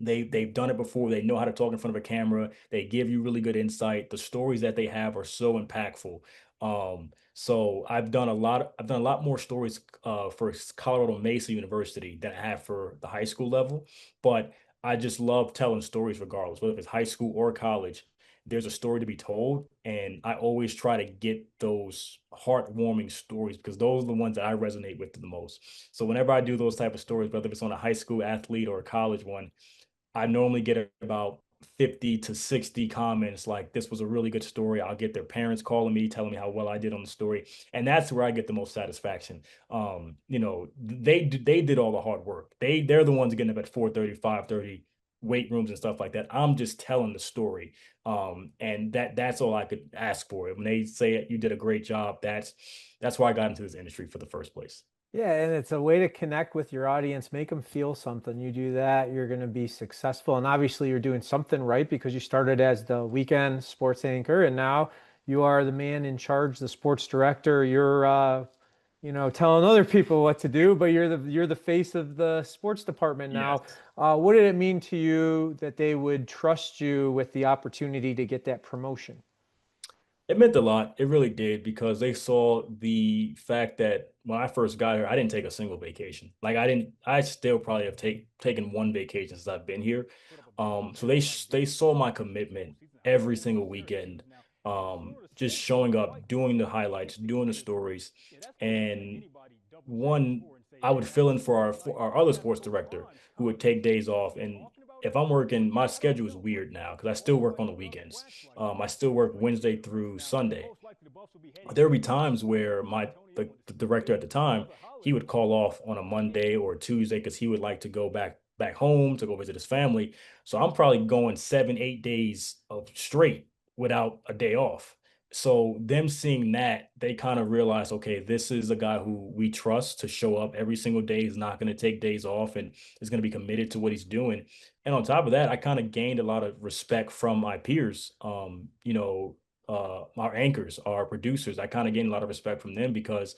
they've done it before. They know how to talk in front of a camera. They give you really good insight. The stories that they have are so impactful. So I've done a lot more stories for Colorado Mesa University than I have for the high school level. But I just love telling stories regardless, whether it's high school or college. There's a story to be told, and I always try to get those heartwarming stories because those are the ones that I resonate with the most. So whenever I do those type of stories, whether it's on a high school athlete or a college one, I normally get about 50 to 60 comments like this was a really good story. I'll get their parents calling me, telling me how well I did on the story. And that's where I get the most satisfaction. They did all the hard work. They're the ones getting up at 4:30, 5:30, weight rooms and stuff like that. I'm just telling the story. And that's all I could ask for. When they say you did a great job, that's why I got into this industry for the first place. Yeah, and it's a way to connect with your audience, make them feel something. You do that, you're going to be successful. And obviously, you're doing something right because you started as the weekend sports anchor, and now you are the man in charge, the sports director. You're, telling other people what to do, but you're the face of the sports department now. Yes. What did it mean to you that they would trust you with the opportunity to get that promotion? It meant a lot. It really did because they saw the fact that when I first got here, I didn't take a single vacation. Like I still probably have taken one vacation since I've been here. So they saw my commitment every single weekend. Just showing up, doing the highlights, doing the stories, and one, I would fill in for our other sports director who would take days off. And if I'm working, my schedule is weird now because I still work on the weekends. I still work Wednesday through Sunday. There would be times where the director at the time, he would call off on a Monday or a Tuesday because he would like to go back home to go visit his family. So I'm probably going 7, 8 days of straight without a day off. So them seeing that, they kind of realize, okay, this is a guy who we trust to show up every single day. He's not going to take days off and is going to be committed to what he's doing. And on top of that, I kind of gained a lot of respect from my peers. Our anchors, our producers. I kind of gained a lot of respect from them because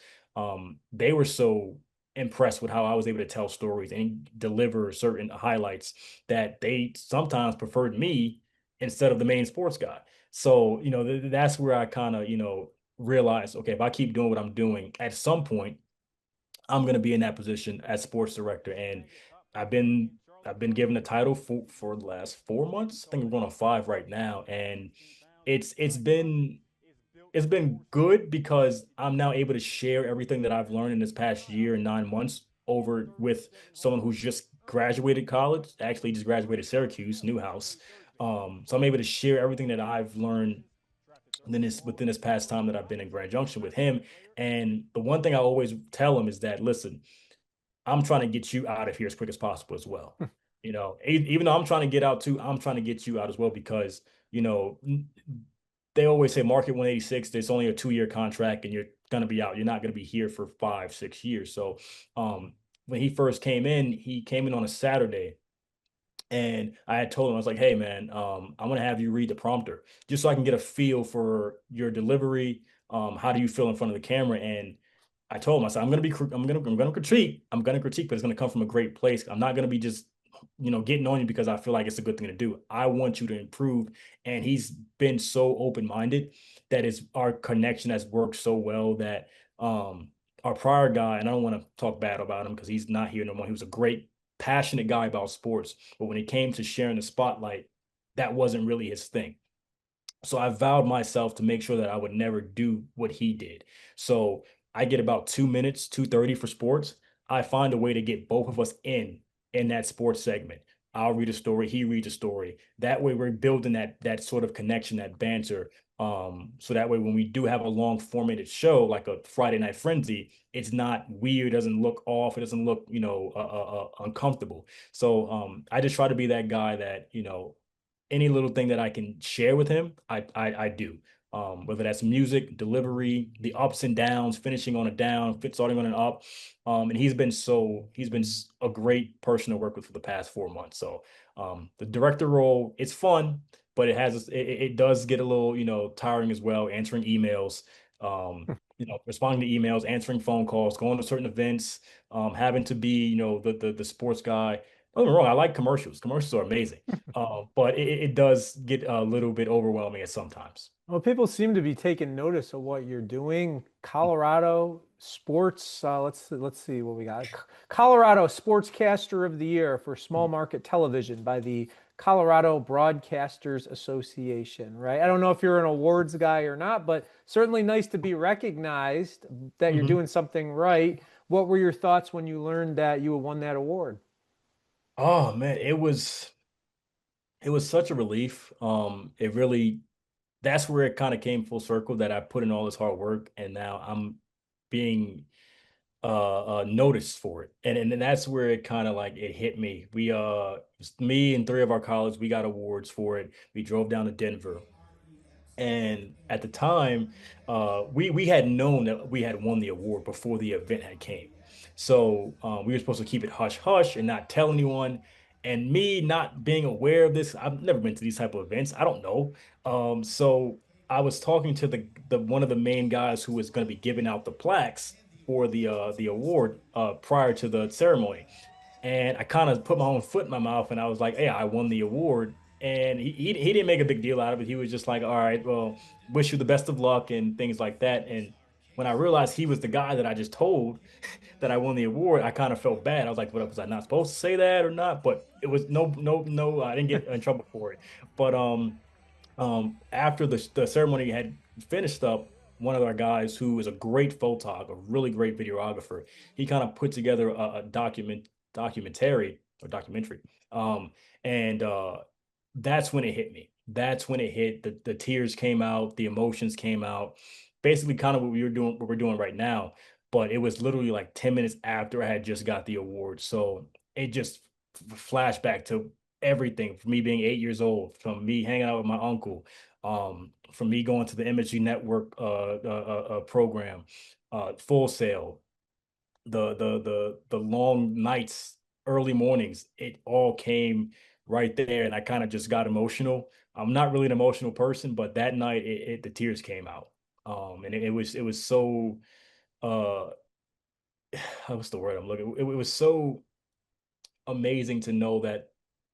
they were so impressed with how I was able to tell stories and deliver certain highlights that they sometimes preferred me instead of the main sports guy. So, that's where I kind of, realized, okay, if I keep doing what I'm doing, at some point, I'm going to be in that position as sports director. And I've been I've been given the title for the last 4 months. I think we're going on five right now, and it's it's been it's been good because I'm now able to share everything that I've learned in this past year and 9 months over with someone who's just graduated college, actually just graduated Syracuse, Newhouse. So I'm able to share everything that I've learned within this past time that I've been in Grand Junction with him. And the one thing I always tell him is that, listen, I'm trying to get you out of here as quick as possible as well. Even though I'm trying to get out too, I'm trying to get you out as well because, you know, they always say market 186, there's only a 2-year contract and you're going to be out. You're not going to be here for 5, 6 years. So when he first came in, he came in on a Saturday and I had told him, I was like, hey, man, I'm going to have you read the prompter just so I can get a feel for your delivery. How do you feel in front of the camera? And I told him, I said, I'm gonna critique. I'm gonna critique, but it's gonna come from a great place. I'm not gonna be just, getting on you because I feel like it's a good thing to do. I want you to improve. And he's been so open-minded that our connection has worked so well that our prior guy, and I don't want to talk bad about him because he's not here no more. He was a great, passionate guy about sports. But when it came to sharing the spotlight, that wasn't really his thing. So I vowed myself to make sure that I would never do what he did. So I get about 2 minutes, 2:30 for sports. I find a way to get both of us in that sports segment. I'll read a story, he reads a story. That way we're building that sort of connection, that banter. So that way when we do have a long formatted show like a Friday Night Frenzy, it's not weird, doesn't look off, it doesn't look, uncomfortable. So I just try to be that guy that, any little thing that I can share with him, I do. Whether that's music, delivery, the ups and downs, finishing on a down, starting on an up. And he's been a great person to work with for the past 4 months. So the director role, it's fun, but it does get a little, tiring as well, answering emails, responding to emails, answering phone calls, going to certain events, having to be, the sports guy. Don't get me wrong, I like commercials. Commercials are amazing. But it does get a little bit overwhelming at sometimes. Well, people seem to be taking notice of what you're doing. Colorado sports. Let's see what we got. Colorado Sportscaster of the Year for small market television by the Colorado Broadcasters Association. Right. I don't know if you're an awards guy or not, but certainly nice to be recognized that you're Mhm. doing something right. What were your thoughts when you learned that you won that award? Oh man, it was such a relief. It really That's where it kind of came full circle that I put in all this hard work and now I'm being noticed for it. And then that's where it kind of like it hit me. Me and three of our colleagues, we got awards for it. We drove down to Denver. And at the time, we had known that we had won the award before the event had came. So we were supposed to keep it hush hush and not tell anyone. And me not being aware of this, I've never been to these type of events. I don't know. So I was talking to the one of the main guys who was going to be giving out the plaques for the award prior to the ceremony. And I kind of put my own foot in my mouth and I was like, hey, I won the award. And he didn't make a big deal out of it. He was just like, all right, well, wish you the best of luck and things like that. And when I realized he was the guy that I just told that I won the award, I kind of felt bad. I was like, what was I not supposed to say that or not? But it was no, I didn't get in trouble for it. But after the ceremony had finished up, one of our guys who is a great photog, a really great videographer, he kind of put together a documentary. Um, and that's when it hit me. That's when it hit. The tears came out, the emotions came out. Basically, kind of what we're doing right now. But it was literally like 10 minutes after I had just got the award. So it just flashed back to everything from me being 8 years old, from me hanging out with my uncle, from me going to the MSG Network program, Full Sail, the long nights, early mornings. It all came right there, and I kind of just got emotional. I'm not really an emotional person, but that night the tears came out, and it was so uh what's the word I'm looking? It was so amazing to know that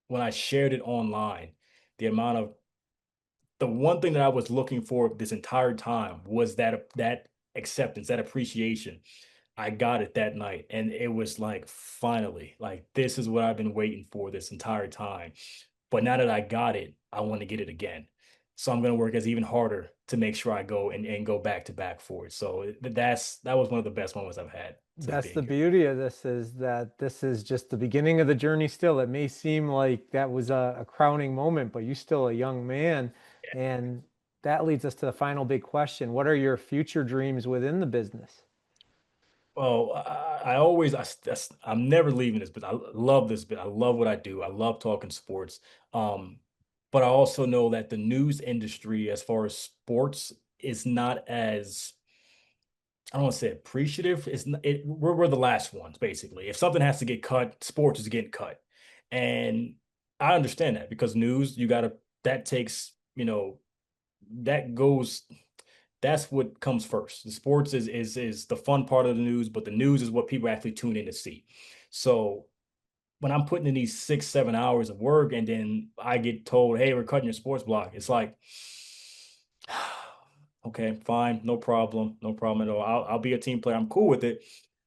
when I shared it online, the amount of the one thing that I was looking for this entire time was that acceptance, that appreciation. I got it that night, and it was like finally, like this is what I've been waiting for this entire time. But now that I got it, I want to get it again. So I'm going to work as even harder to make sure I go and go back to back for it. So that was one of the best moments I've had since That's being the here. beauty of this is that this is just the beginning of the journey still. It may seem like that was a crowning moment, but you're still a young man. And that leads us to the final big question. What are your future dreams within the business? Well, I always, I'm never leaving this, but I love this bit. I love what I do. I love talking sports. Um, but I also know that the news industry, as far as sports, is not as, I don't want to say appreciative. It's not, we're the last ones, basically. If something has to get cut, sports is getting cut. And I understand that because news, that takes, that goes that's what comes first. The sports is the fun part of the news, but the news is what people actually tune in to see. So when I'm putting in these 6, 7 hours of work and then I get told, hey, we're cutting your sports block, it's like, okay, fine, no problem, no problem at all. I'll be a team player. I'm cool with it,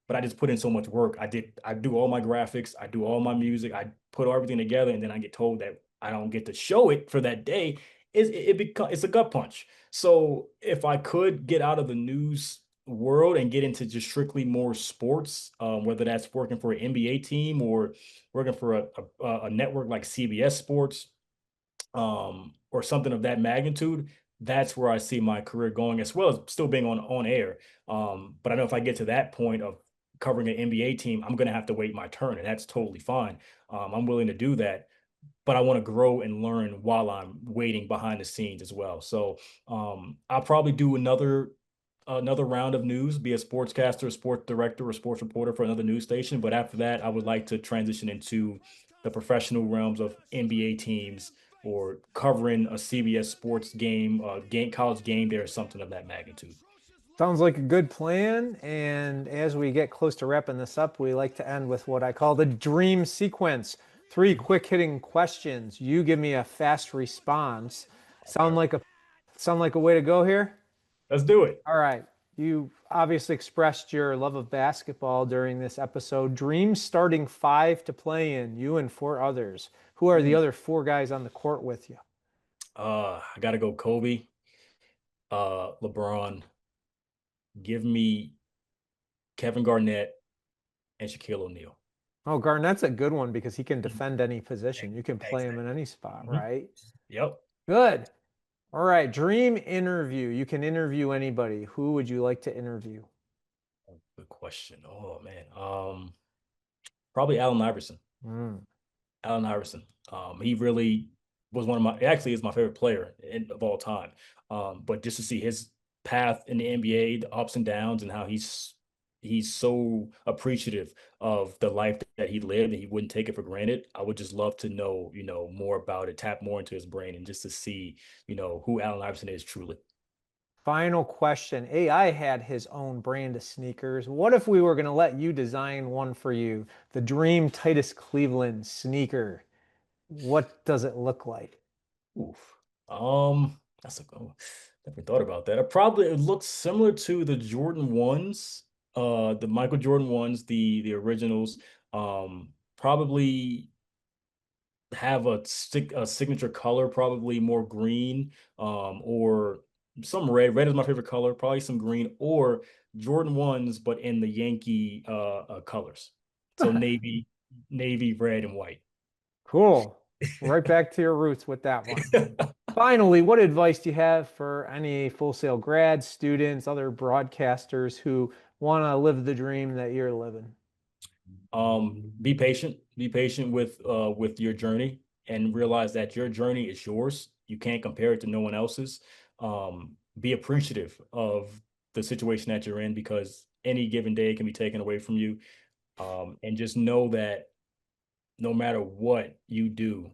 but I just put in so much work. I do all my graphics, I do all my music, I put everything together, and then I get told that I don't get to show it for that day. It's a gut punch. So if I could get out of the news world and get into just strictly more sports, whether that's working for an NBA team or working for a network like CBS Sports, or something of that magnitude, that's where I see my career going, as well as still being on air. But I know if I get to that point of covering an NBA team, I'm going to have to wait my turn, and that's totally fine. I'm willing to do that, but I want to grow and learn while I'm waiting behind the scenes as well. So I'll probably do another round of news, be a sportscaster, a sports director, or sports reporter for another news station. But after that, I would like to transition into the professional realms of NBA teams or covering a CBS sports college game day or something of that magnitude. Sounds like a good plan. And as we get close to wrapping this up, we like to end with what I call the dream sequence. Three quick hitting questions. You give me a fast response. Okay. Sound like a sound like a way to go here? Let's do it. All right. You obviously expressed your love of basketball during this episode. Dream starting five to play in, you and four others. Who are the Ooh. other four guys on the court with you? I gotta go Kobe, LeBron. Give me Kevin Garnett and Shaquille O'Neal. Oh, Garnett's a good one because he can Mhm. defend any position. You can play him in Exactly. any spot, Mhm. right? Yep. Good. All right. Dream interview. You can interview anybody. Who would you like to interview? Good question. Oh man. Probably Allen Iverson. Hmm. Allen Iverson. He really was one of my actually is my favorite player of all time. But just to see his path in the NBA, the ups and downs, and how he's so appreciative of the life that he lived and he wouldn't take it for granted. I would just love to know, more about it, tap more into his brain, and just to see, who Allen Iverson is truly. Final question. AI had his own brand of sneakers. What if we were going to let you design one for you? The Dream Titus Cleveland sneaker. What does it look like? Oof. That's a good one. Never thought about that. It looks similar to the Jordan ones, the Michael Jordan ones, the originals. Probably have a signature color, probably more green, or some red. Red is my favorite color, probably some green, or Jordan ones, but in the Yankee colors. So navy, red, and white. Cool. Right back to your roots with that one. Finally, what advice do you have for any Full Sail grad students, other broadcasters who want to live the dream that you're living? Be patient. Be patient with your journey and realize that your journey is yours. You can't compare it to no one else's. Be appreciative of the situation that you're in because any given day can be taken away from you. And just know that no matter what you do,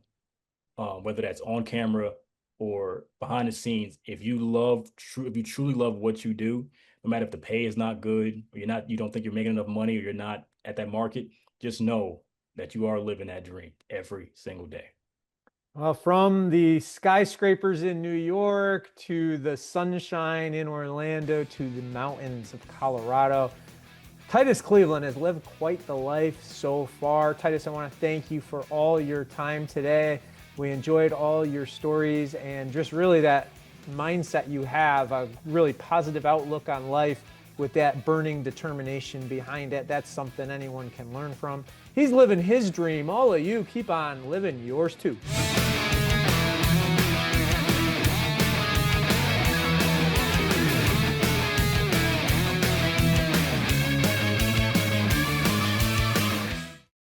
whether that's on camera or behind the scenes, if you truly love what you do, no matter if the pay is not good, or you don't think you're making enough money, or you're not at that market, just know that you are living that dream every single day. Well, from the skyscrapers in New York to the sunshine in Orlando to the mountains of Colorado, Titus Cleveland has lived quite the life so far. Titus, I want to thank you for all your time today. We enjoyed all your stories and just really that mindset you have, a really positive outlook on life with that burning determination behind it. That's something anyone can learn from. He's living his dream. All of you, keep on living yours too.